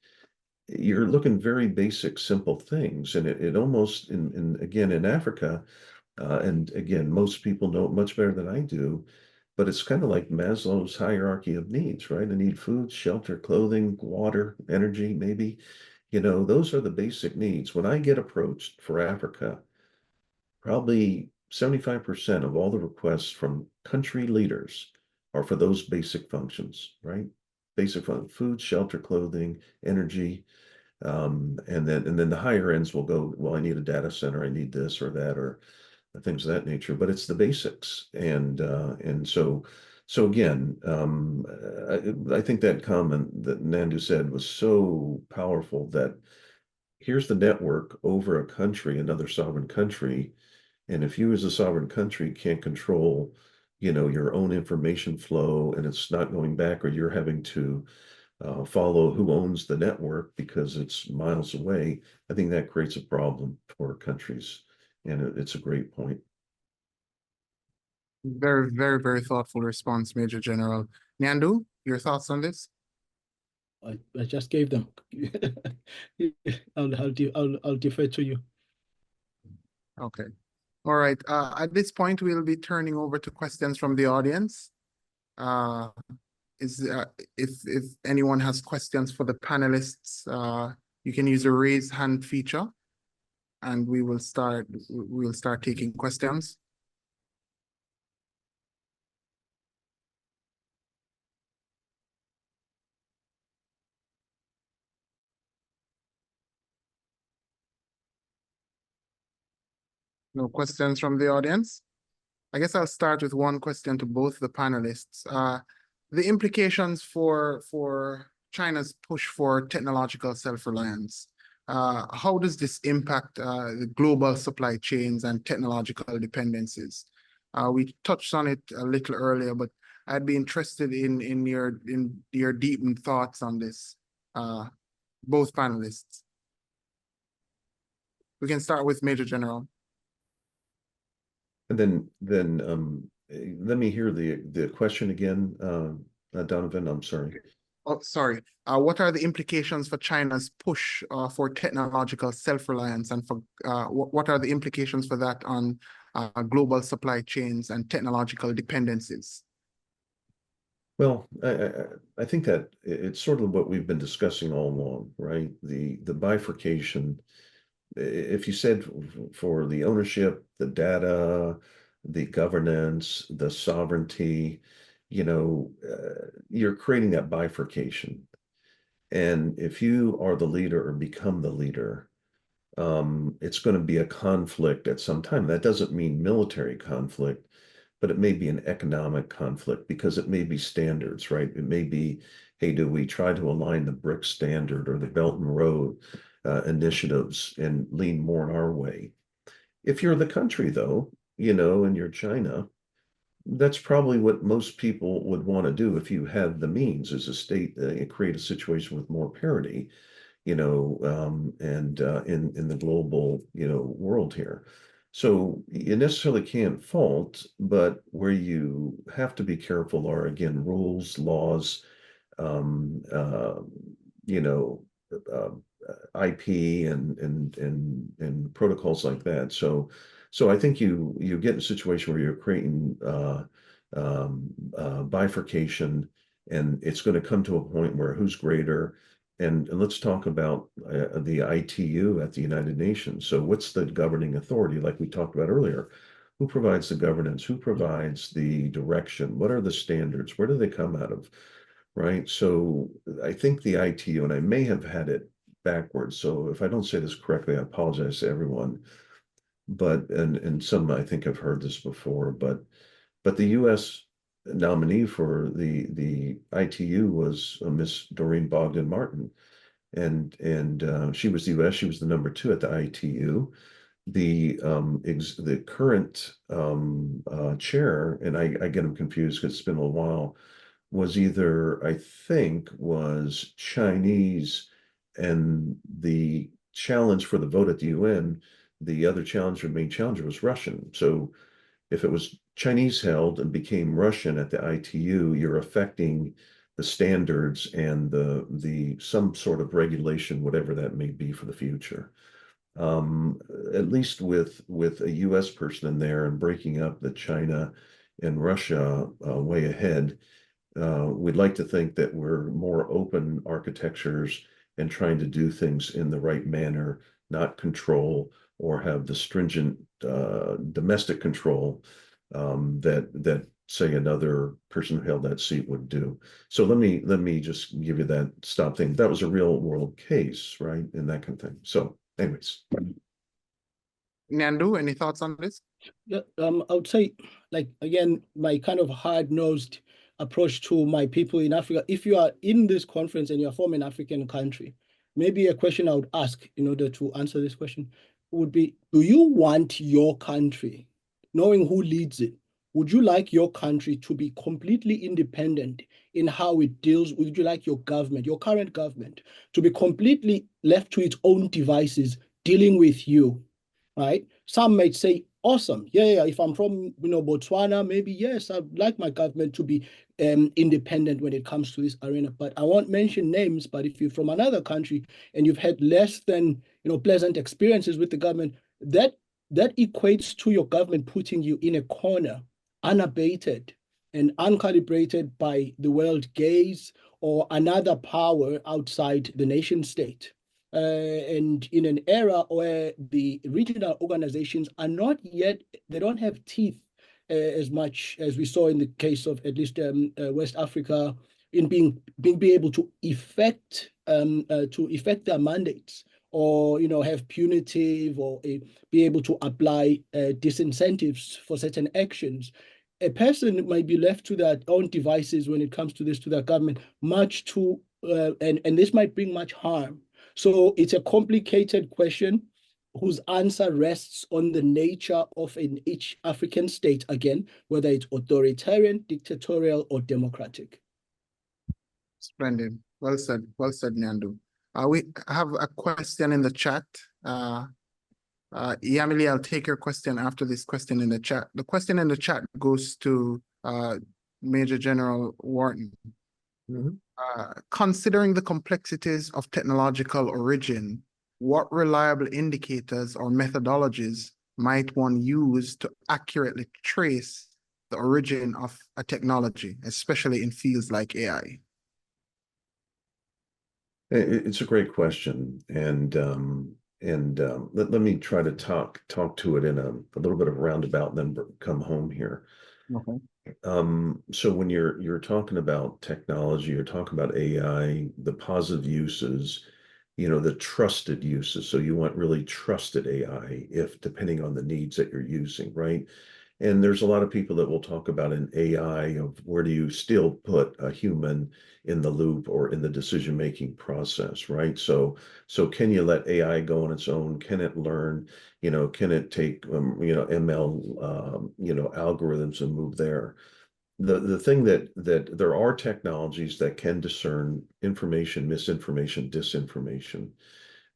You're looking very basic, simple things. And it almost, again, in Africa, and again, most people know it much better than I do, but it's kind of like Maslow's hierarchy of needs, right? I need food, shelter, clothing, water, energy, maybe. Those are the basic needs. When I get approached for Africa, probably 75% of all the requests from country leaders are for those basic functions, right? Basic food, shelter, clothing, energy. And then the higher ends will go, well, I need a data center, I need this or that, or things of that nature, but it's the basics. And so again, I think that comment that Mnyandu said was so powerful, that here's the network over a country, another sovereign country. And if you as a sovereign country can't control, your own information flow, and it's not going back, or you're having to follow who owns the network because it's miles away, I think that creates a problem for countries. And it's a great point. Very, very, very thoughtful response, Major General. Mnyandu, your thoughts on this? I just gave them. I'll defer to you. Okay. All right. At this point, we'll be turning over to questions from the audience. If anyone has questions for the panelists, you can use the raise hand feature, and we'll start taking questions. No questions from the audience? I guess I'll start with one question to both the panelists. The implications for China's push for technological self-reliance. How does this impact the global supply chains and technological dependencies? We touched on it a little earlier, but I'd be interested in your deepened thoughts on this, both panelists. We can start with Major General. And then let me hear the question again, Donavon. I'm sorry. Oh, sorry. What are the implications for China's push for technological self-reliance, and for what are the implications for that on global supply chains and technological dependencies? Well, I think that it's sort of what we've been discussing all along, right? The bifurcation. If you said for the ownership, the data, the governance, the sovereignty, you're creating that bifurcation. And if you are the leader or become the leader, it's going to be a conflict at some time. That doesn't mean military conflict, but it may be an economic conflict, because it may be standards, right? It may be, hey, do we try to align the BRICS standard or the Belt and Road initiatives and lean more in our way? If you're the country, though, and you're China, that's probably what most people would want to do if you have the means as a state, create a situation with more parity, and in the global, world here. So you necessarily can't fault, but where you have to be careful are, again, rules, laws, uh, IP and protocols like that. So I think you get in a situation where you're creating bifurcation, and it's going to come to a point where who's greater. And let's talk about the ITU at the United Nations. So what's the governing authority, like we talked about earlier? Who provides the governance? Who provides the direction? What are the standards? Where do they come out of? Right. So I think the ITU, and I may have had it backwards, so if I don't say this correctly, I apologize to everyone. But and some, I think, have heard this before, but the U.S. nominee for the ITU was Miss Doreen Bogdan Martin, and she was the U.S. She was the number 2 at the ITU. The current chair, and I get them confused because it's been a while, was either, I think, was Chinese, and the challenge for the vote at the UN, the other challenger, main challenger, was Russian. So if it was Chinese held and became Russian at the ITU, you're affecting the standards and the some sort of regulation, whatever that may be for the future. At least with a US person in there and breaking up the China and Russia way ahead, we'd like to think that we're more open architectures and trying to do things in the right manner, not control or have the stringent domestic control that say another person who held that seat would do. So let me just give you that stop thing. That was a real world case, right? And that kind of thing. So anyways. Mnyandu, any thoughts on this? Yeah, I would say, like, again, my kind of hard-nosed approach to my people in Africa, if you are in this conference and you're from an African country, maybe a question I would ask in order to answer this question would be, do you want your country, knowing who leads it, would you like your country to be completely independent in how it deals? Would you like your government, your current government, to be completely left to its own devices dealing with you? Right? Some might say, awesome. Yeah. If I'm from, Botswana, maybe yes, I'd like my government to be independent when it comes to this arena. But I won't mention names. But if you're from another country and you've had less than, pleasant experiences with the government, that equates to your government putting you in a corner, unabated and uncalibrated by the world gaze or another power outside the nation state. And in an era where the regional organizations are not yet, they don't have teeth as much as we saw in the case of at least West Africa in being able to effect their mandates, or have punitive or be able to apply disincentives for certain actions. A person might be left to their own devices when it comes to this, to their government, much too, and this might bring much harm. So it's a complicated question whose answer rests on the nature of each African state, again, whether it's authoritarian, dictatorial, or democratic. Splendid. Well said, Mnyandu. We have a question in the chat. Yamili, I'll take your question after this question in the chat. The question in the chat goes to Major General Wharton. Mm-hmm. Considering the complexities of technological origin, what reliable indicators or methodologies might one use to accurately trace the origin of a technology, especially in fields like AI? It's a great question, and let me try to talk to it in a little bit of a roundabout, and then come home here. Okay. So when you're talking about technology, you're talking about AI, the positive uses, the trusted uses. So you want really trusted AI, if depending on the needs that you're using, right? And there's a lot of people that will talk about an AI of where do you still put a human in the loop or in the decision-making process, right? So can you let AI go on its own? Can it learn? Can it take, ML, algorithms and move there? The thing that there are technologies that can discern information, misinformation, disinformation,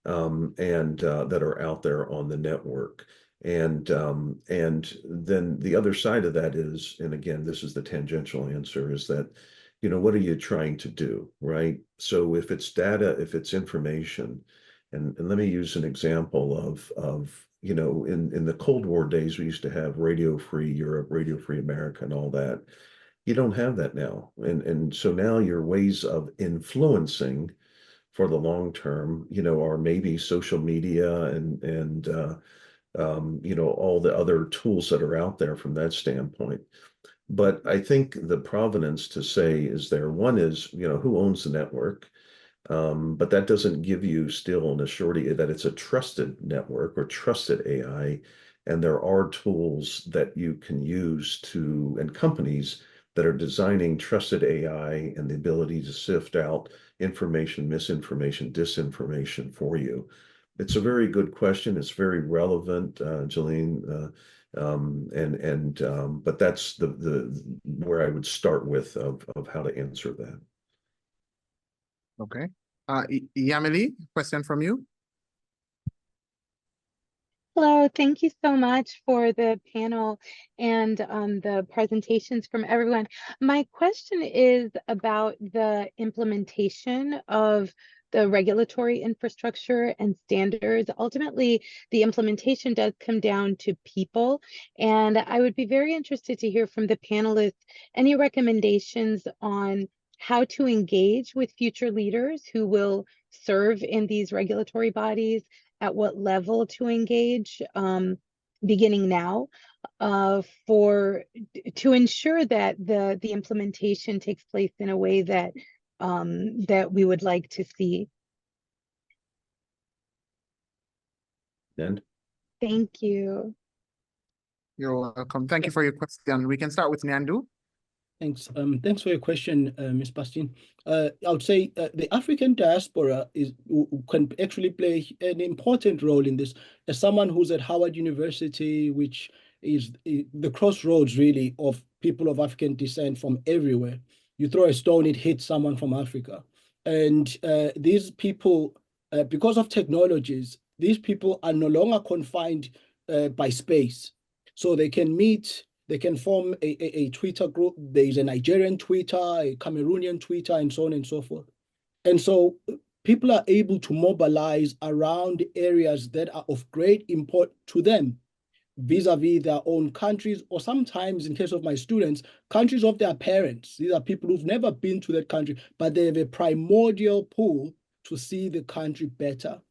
and that are out there on the network. And then the other side of that is, and again, this is the tangential answer, is that, what are you trying to do, right? So if it's data, if it's information, and let me use an example of in the Cold War days, we used to have Radio Free Europe, Radio Free America, and all that. You don't have that now. And so now your ways of influencing for the long term, are maybe social media and all the other tools that are out there from that standpoint. But I think the provenance to say is there. One is, who owns the network? But that doesn't give you still an assurity that it's a trusted network or trusted AI. And there are tools that you can use and companies that are designing trusted AI and the ability to sift out information, misinformation, disinformation for you. It's a very good question. It's very relevant, Jillian. But that's the where I would start with of how to answer that. Okay. Yamili, question from you. Hello, thank you so much for the panel and the presentations from everyone. My question is about the implementation of the regulatory infrastructure and standards. Ultimately, the implementation does come down to people, and I would be very interested to hear from the panelists any recommendations on how to engage with future leaders who will serve in these regulatory bodies, at what level to engage, beginning now, to ensure that the implementation takes place in a way that that we would like to see. And Thank you. You're welcome. Thank you for your question. We can start with Mnyandu. Thanks. Thanks for your question, Ms. Bastien. I would say the African diaspora can actually play an important role in this. As someone who's at Howard University, which is the crossroads really of people of African descent from everywhere. You throw a stone, it hits someone from Africa. And these people, because of technologies, these people are no longer confined by space. So they can meet, they can form a Twitter group. There is a Nigerian Twitter, a Cameroonian Twitter, and so on and so forth. And so people are able to mobilize around areas that are of great import to them, vis-a-vis their own countries, or sometimes, in case of my students, countries of their parents. These are people who've never been to that country, but they have a primordial pull to see the country better.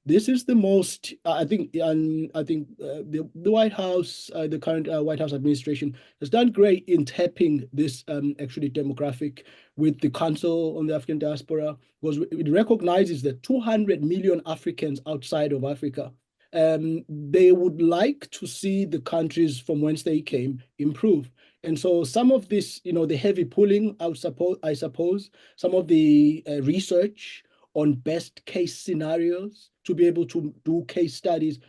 This is the most, I think the White House, the current White House administration has done great in tapping this actually demographic with the Council on the African Diaspora, because it recognizes that 200 million Africans outside of Africa, they would like to see the countries from whence they came improve. And so some of this, the heavy pulling, I suppose, some of the research on best case scenarios to be able to do case studies,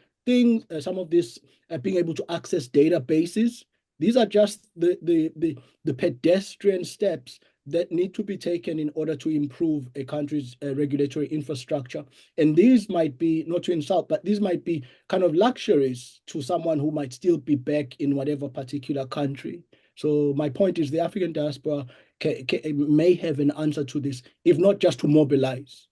some of this being able to access databases. These are just the pedestrian steps that need to be taken in order to improve a country's regulatory infrastructure. And these might be, not to insult, but these might be kind of luxuries to someone who might still be back in whatever particular country. So my point is the African diaspora may have an answer to this, if not just to mobilize.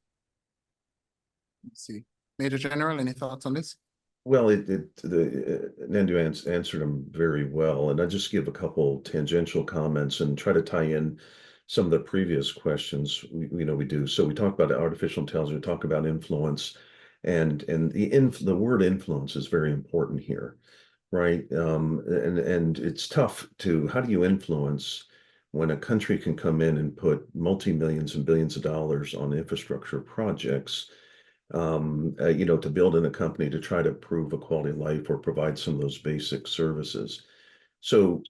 Let's see. Major General, any thoughts on this? Well, Mnyandu answered them very well, and I'll just give a couple tangential comments and try to tie in some of the previous questions we do. So we talk about artificial intelligence, we talk about influence, and the word influence is very important here, right? And it's tough how do you influence when a country can come in and put multi-millions and billions of dollars on infrastructure projects, to build in a company to try to improve a quality of life or provide some of those basic services. So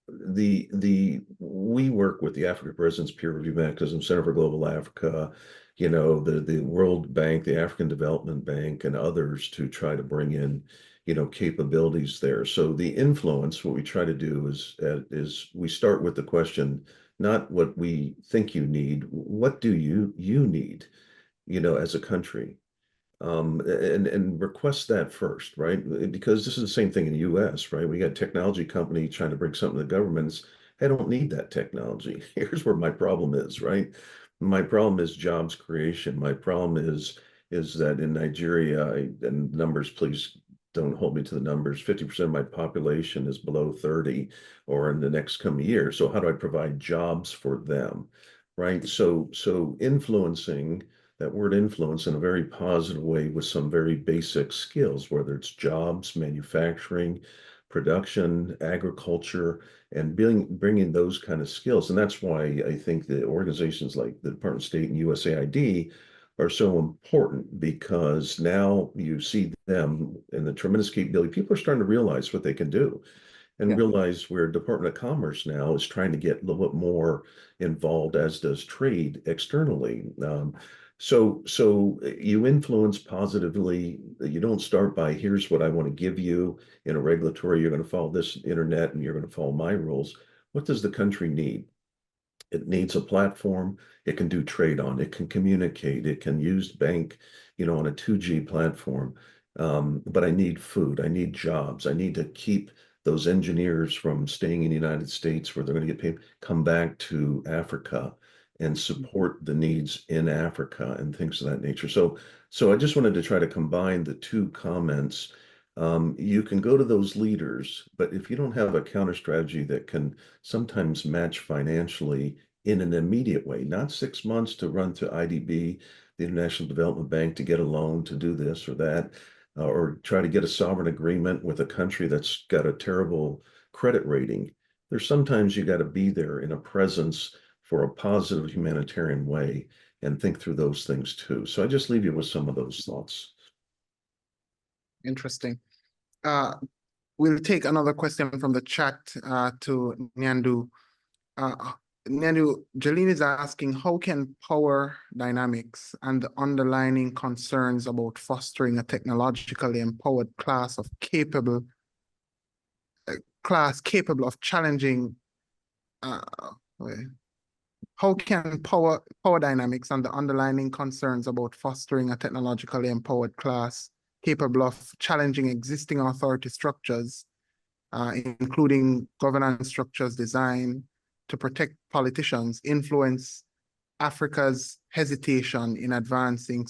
we work with the African President's Peer Review Mechanism, Center for Global Africa, the World Bank, the African Development Bank, and others to try to bring in, capabilities there. So the influence, what we try to do is we start with the question, not what we think you need, what do you need, as a country, and request that first, right? Because this is the same thing in the US, right? We got a technology company trying to bring something to the governments. I don't need that technology. Here's where my problem is, right? My problem is jobs creation. My problem is that in Nigeria, and numbers, please don't hold me to the numbers, 50% of my population is below 30 or in the next coming year. So how do I provide jobs for them, right? So influencing, that word influence, in a very positive way with some very basic skills, whether it's jobs, manufacturing, production, agriculture, and bringing those kind of skills. And that's why I think that organizations like the Department of State and USAID are so important, because now you see them in the tremendous capability. People are starting to realize what they can do, and realize where Department of Commerce now is trying to get a little bit more involved, as does trade externally. So you influence positively. You don't start by, here's what I want to give you in a regulatory, you're going to follow this internet and you're going to follow my rules. What does the country need? It needs a platform it can do trade on, it can communicate, it can use bank, on a 2G platform. But I need food, I need jobs, I need to keep those engineers from staying in the United States where they're going to get paid, come back to Africa and support the needs in Africa and things of that nature. So I just wanted to try to combine the two comments. You can go to those leaders, but if you don't have a counter strategy that can sometimes match financially in an immediate way, not 6 months to run to IDB, the International Development Bank, to get a loan to do this or that, or try to get a sovereign agreement with a country that's got a terrible credit rating. There's sometimes you got to be there in a presence for a positive humanitarian way and think through those things too. So I just leave you with some of those thoughts. Interesting. We'll take another question from the chat to Mnyandu. Mnyandu, Jalene is asking, how can power dynamics and the underlying concerns about fostering a technologically empowered class capable of challenging how can power dynamics and the underlying concerns about fostering a technologically empowered class capable of challenging existing authority structures, including governance structures designed to protect politicians, influence Africa's hesitation in advancing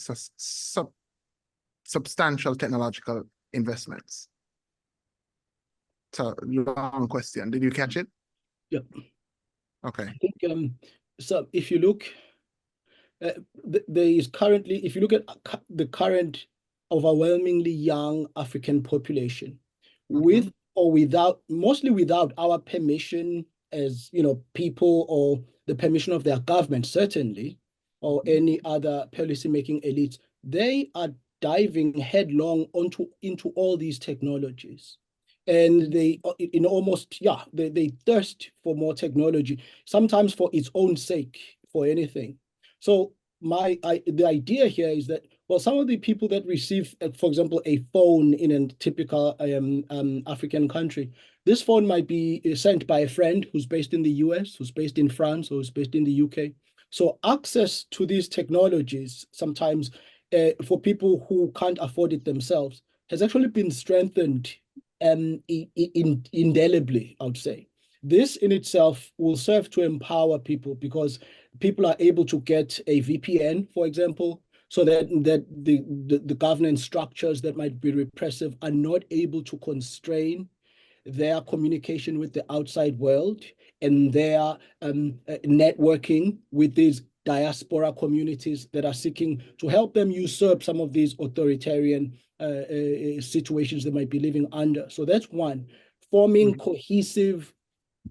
substantial technological investments? It's a long question. Did you catch it? Yep. Okay. I think so. If you look, there is currently, if you look at the current overwhelmingly young African population, with or without, mostly without our permission as, people, or the permission of their government, certainly, or any other policy-making elites, they are diving headlong into all these technologies. And they thirst for more technology, sometimes for its own sake, for anything. So the idea here is that, well, some of the people that receive, for example, a phone in a typical African country, this phone might be sent by a friend who's based in the US, who's based in France, or who's based in the UK. So access to these technologies, sometimes for people who can't afford it themselves, has actually been strengthened indelibly, I would say. This in itself will serve to empower people, because people are able to get a VPN, for example, so that the governance structures that might be repressive are not able to constrain their communication with the outside world and their networking with these diaspora communities that are seeking to help them usurp some of these authoritarian situations they might be living under. So that's one, forming cohesive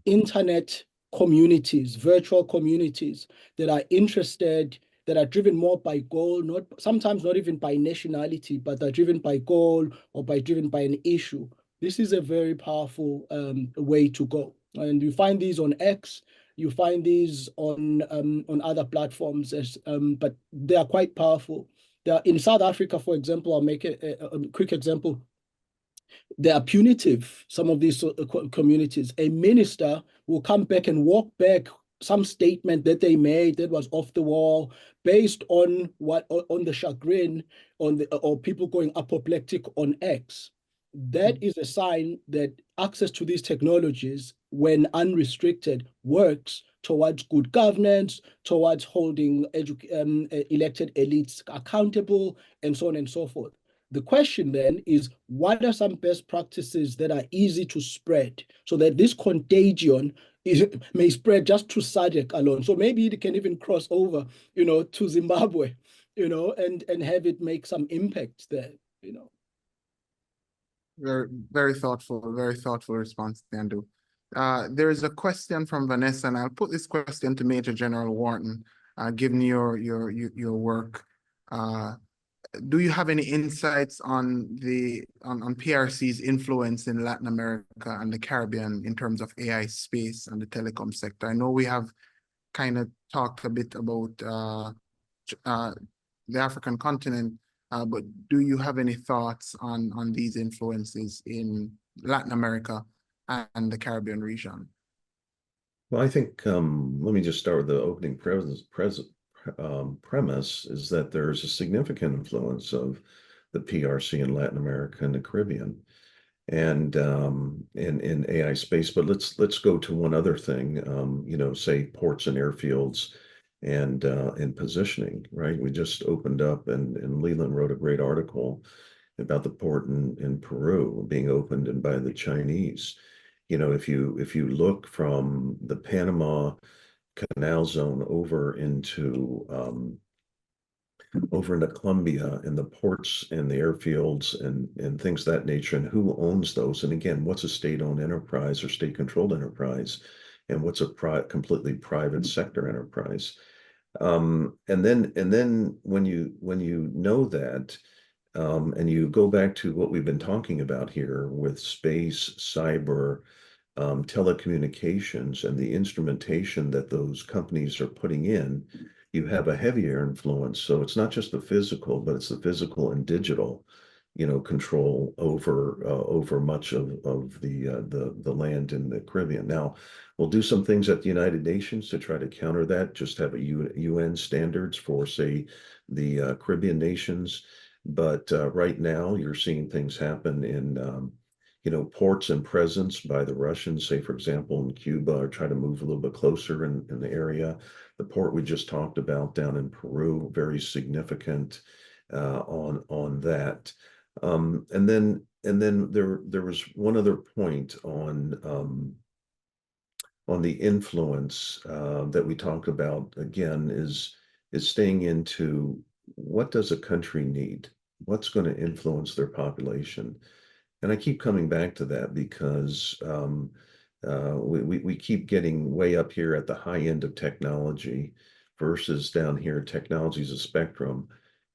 internet communities, virtual communities that are interested, that are driven more by goal, sometimes not even by nationality, but are driven by goal or driven by an issue. This is a very powerful way to go. And you find these on X, you find these on other platforms, but they are quite powerful. In South Africa, for example, I'll make a quick example. They are punitive, some of these communities. A minister will come back and walk back some statement that they made that was off the wall, based on the chagrin, or people going apoplectic on X. That is a sign that access to these technologies, when unrestricted, works towards good governance, towards holding elected elites accountable, and so on and so forth. The question then is, what are some best practices that are easy to spread, so that this contagion may spread just to SADC alone? So maybe it can even cross over, to Zimbabwe, and have it make some impact there, Very, very thoughtful response, Mnyandu. There is a question from Vanessa, and I'll put this question to Major General Wharton, given your work. Do you have any insights on PRC's influence in Latin America and the Caribbean in terms of AI space and the telecom sector? I know we have kind of talked a bit about the African continent, but do you have any thoughts on these influences in Latin America and the Caribbean region? Well, I think let me just start with the opening premise is that there's a significant influence of the PRC in Latin America and the Caribbean, and in AI space. But let's go to one other thing. Say ports and airfields, and in positioning. Right, we just opened up, and Leland wrote a great article about the port in Peru being opened and by the Chinese. If you look from the Panama Canal zone over into over into Colombia and the ports and the airfields and things of that nature, and who owns those. And again, what's a state-owned enterprise or state-controlled enterprise, and what's a completely private sector enterprise. And then when you know that, and you go back to what we've been talking about here with space, cyber, telecommunications, and the instrumentation that those companies are putting in, you have a heavier influence. So it's not just the physical, but it's the physical and digital, control over much of the land in the Caribbean. Now, we'll do some things at the United Nations to try to counter that. Just have a UN standards for, say, the Caribbean nations. But right now, you're seeing things happen in ports and presence by the Russians, say, for example, in Cuba, or try to move a little bit closer in the area. The port we just talked about down in Peru, very significant on that. And then there was one other point on the influence that we talked about, again, is staying into what does a country need? What's going to influence their population? And I keep coming back to that because we keep getting way up here at the high end of technology versus down here, technology is a spectrum.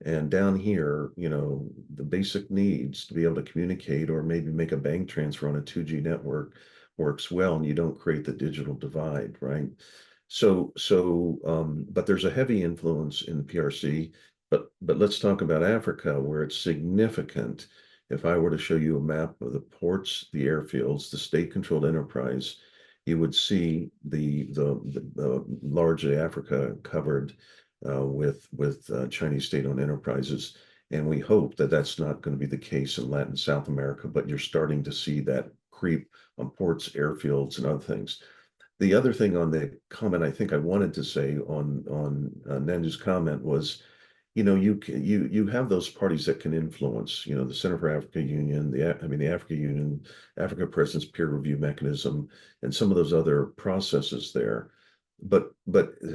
And down here, the basic needs to be able to communicate or maybe make a bank transfer on a 2G network works well, and you don't create the digital divide, right? But there's a heavy influence in the PRC. But let's talk about Africa, where it's significant. If I were to show you a map of the ports, the airfields, the state-controlled enterprise, you would see the largely Africa covered with Chinese state-owned enterprises. And we hope that that's not going to be the case in Latin South America, but you're starting to see that creep on ports, airfields, and other things. The other thing on the comment I think I wanted to say on Nandu's comment was, you have those parties that can influence, the Center for Africa Union, the Africa Union, Africa Presence Peer Review Mechanism, and some of those other processes there. But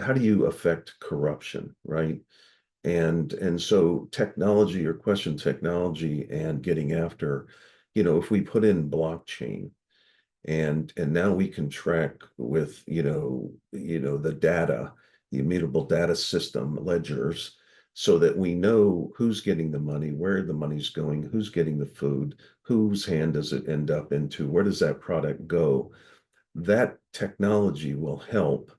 how do you affect corruption, right? And so technology, or question technology and getting after, if we put in blockchain, and now we can track with the data, the immutable data system ledgers, so that we know who's getting the money, where the money's going, who's getting the food, whose hand does it end up into, where does that product go. That technology will help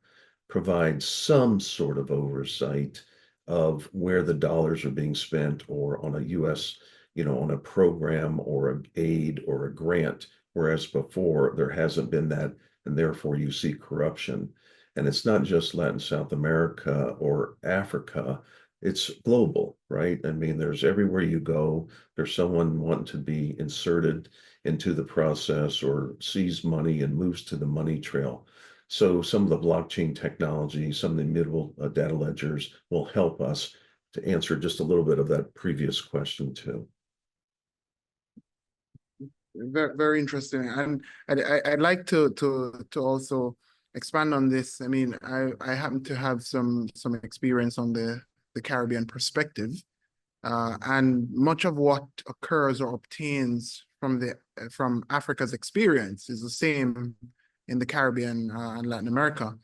provide some sort of oversight of where the dollars are being spent, or on a US, on a program or an aid or a grant, whereas before there hasn't been that, and therefore you see corruption. And it's not just Latin South America or Africa, it's global, right? I mean, there's everywhere you go, there's someone wanting to be inserted into the process or sees money and moves to the money trail. So some of the blockchain technology, some of the immutable data ledgers will help us to answer just a little bit of that previous question too. Very, very interesting. And I'd like to also expand on this. I mean, I happen to have some experience on the Caribbean perspective, and much of what occurs or obtains from Africa's experience is the same in the Caribbean and Latin America,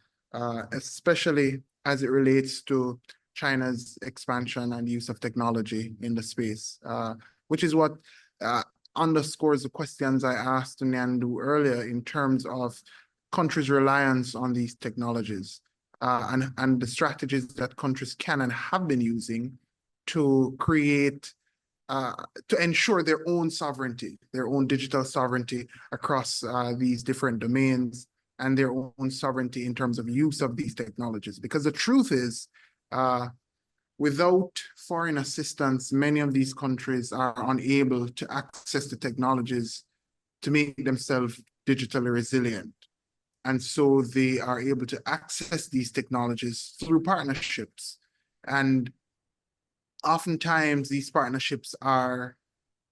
especially as it relates to China's expansion and use of technology in the space, which is what underscores the questions I asked Mnyandu earlier in terms of countries' reliance on these technologies, and the strategies that countries can and have been using to create, to ensure their own sovereignty, their own digital sovereignty across these different domains, and their own sovereignty in terms of use of these technologies. Because the truth is, without foreign assistance, many of these countries are unable to access the technologies to make themselves digitally resilient. And so they are able to access these technologies through partnerships. And oftentimes these partnerships are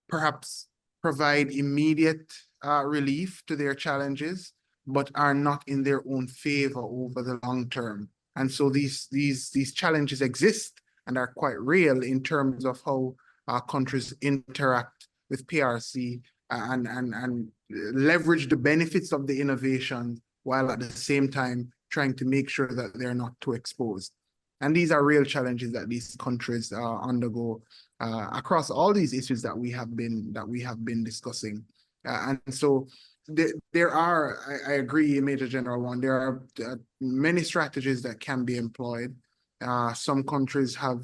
perhaps provide immediate relief to their challenges, but are not in their own favor over the long term. And so these challenges exist and are quite real in terms of how countries interact with PRC and leverage the benefits of the innovation while at the same time trying to make sure that they're not too exposed. And these are real challenges that these countries undergo across all these issues that we have been discussing. And so there are, I agree, Major General One, there are many strategies that can be employed. Some countries have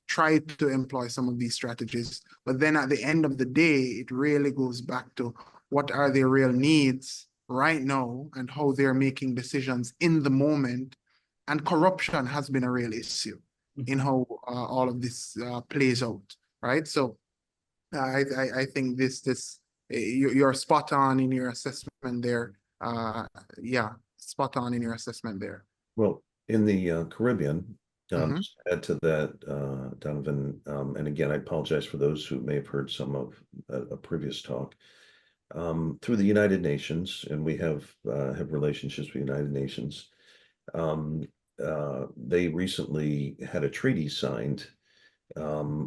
tried to employ some of these strategies, but then at the end of the day, it really goes back to what are their real needs right now and how they're making decisions in the moment. And corruption has been a real issue in how all of this plays out, right? So I think you're spot on in your assessment there. Yeah, spot on in your assessment there. Well, in the Caribbean, Mhm. just to add to that, Donavon, and again, I apologize for those who may have heard some of a previous talk. Through the United Nations, and we have relationships with the United Nations, they recently had a treaty signed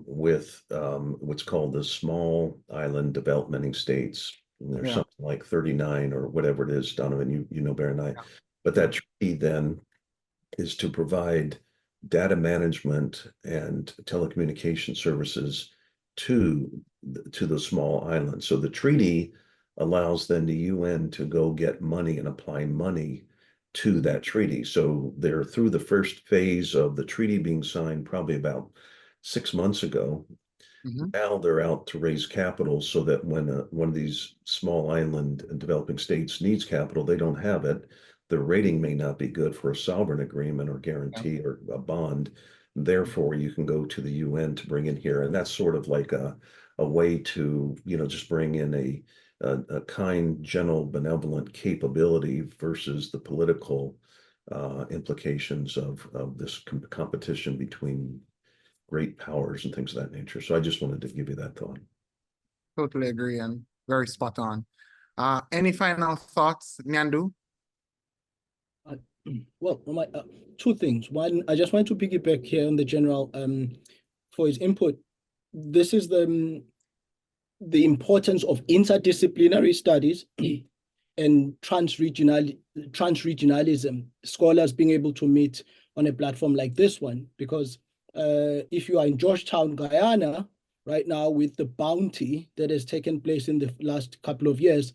with what's called the Small Island Developing States. And there's something like 39 or whatever it is, Donavon, you know better than I. But that treaty then is to provide data management and telecommunication services to the small islands. So the treaty allows then the UN to go get money and apply money to that treaty. So they're through the first phase of the treaty being signed probably about 6 months ago. Now they're out to raise capital so that when one of these small island developing states needs capital, they don't have it. The rating may not be good for a sovereign agreement or guarantee or a bond. Therefore, you can go to the UN to bring in here. And that's sort of like a way to, just bring in a kind, gentle, benevolent capability versus the political implications of this competition between great powers and things of that nature. So I just wanted to give you that thought. Totally agree and very spot on. Any final thoughts, Mnyandu? Well, two things. One, I just want to piggyback here on the general for his input. This is the importance of interdisciplinary studies and transregionalism, scholars being able to meet on a platform like this one, because if you are in Georgetown, Guyana, right now with the bounty that has taken place in the last couple of years,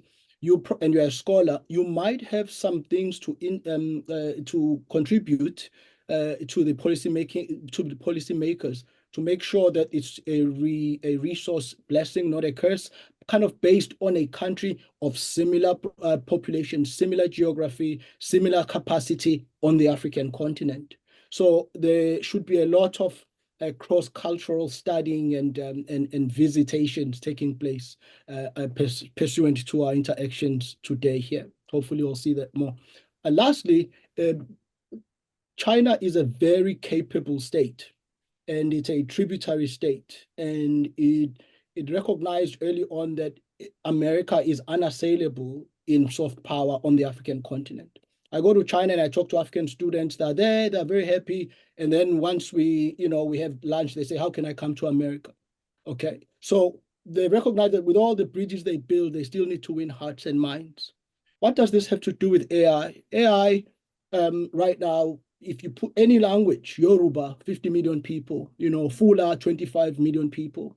and you're a scholar, you might have some things to contribute to the policymakers to make sure that it's a resource blessing, not a curse, kind of based on a country of similar population, similar geography, similar capacity on the African continent. So there should be a lot of cross-cultural studying and visitations taking place pursuant to our interactions today here. Hopefully we'll see that more. And lastly, China is a very capable state, and it's a tributary state, and it recognized early on that America is unassailable in soft power on the African continent. I go to China and I talk to African students that are there, they're very happy. And then once we have lunch, they say, how can I come to America? Okay. So they recognize that with all the bridges they build, they still need to win hearts and minds. What does this have to do with AI? AI, right now, if you put any language, Yoruba, 50 million people, Fula, 25 million people,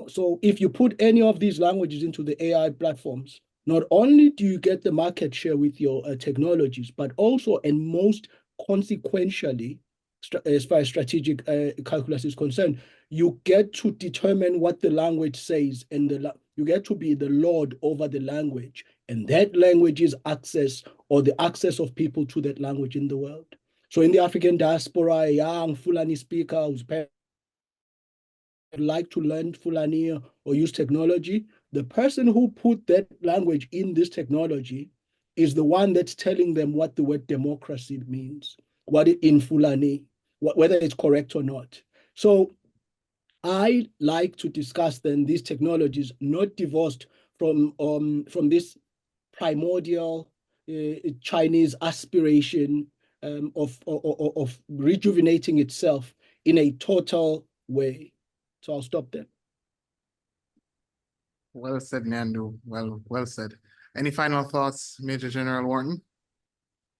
so if you put any of these languages into the AI platforms, not only do you get the market share with your technologies, but also, and most consequentially, as far as strategic calculus is concerned, you get to determine what the language says, and you get to be the lord over the language. And that language is access, or the access of people to that language in the world. So in the African diaspora, a young Fulani speaker who's like to learn Fulani or use technology, the person who put that language in this technology is the one that's telling them what the word democracy means, what it in Fulani, whether it's correct or not. So I like to discuss then these technologies not divorced from this primordial Chinese aspiration of rejuvenating itself in a total way. So I'll stop there. Well said, Mnyandu. Well said. Any final thoughts, Major General Wharton?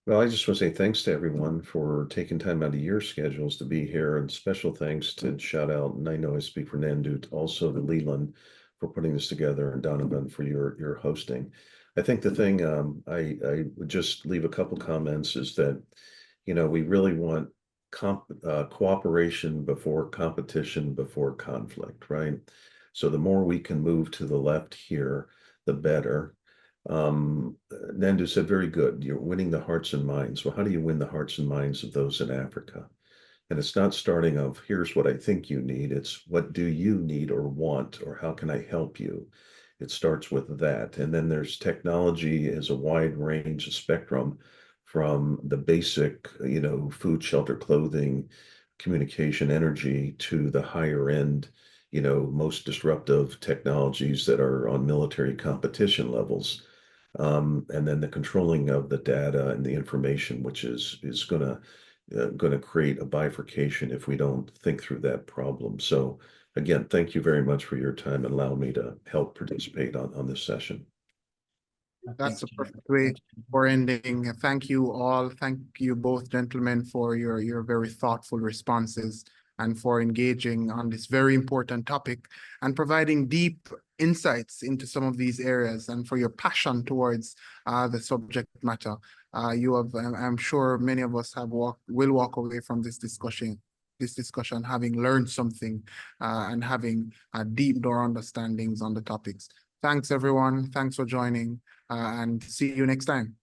Well, I just want to say thanks to everyone for taking time out of your schedules to be here, and special thanks to shout out, and I know I speak for Mnyandu, also to Leland for putting this together, and Donavon for your hosting. I think the thing I would just leave a couple comments is that, you know, we really want cooperation before competition, before conflict, right? So the more we can move to the left here, the better. Mnyandu said, very good. You're winning the hearts and minds. Well, how do you win the hearts and minds of those in Africa? And it's not starting of, here's what I think you need. It's what do you need or want, or how can I help you? It starts with that. And then there's technology as a wide range of spectrum, from the basic, you know, food, shelter, clothing, communication, energy, to the higher end, you know, most disruptive technologies that are on military competition levels. And then the controlling of the data and the information, which is going to create a bifurcation if we don't think through that problem. So again, thank you very much for your time and allow me to help participate on this session. That's a perfect way for ending. Thank you all. Thank you both, gentlemen, for your very thoughtful responses and for engaging on this very important topic and providing deep insights into some of these areas, and for your passion towards the subject matter. You have, I'm sure many of us will walk away from this discussion having learned something and having deep door understandings on the topics. Thanks, everyone. Thanks for joining, and see you next time.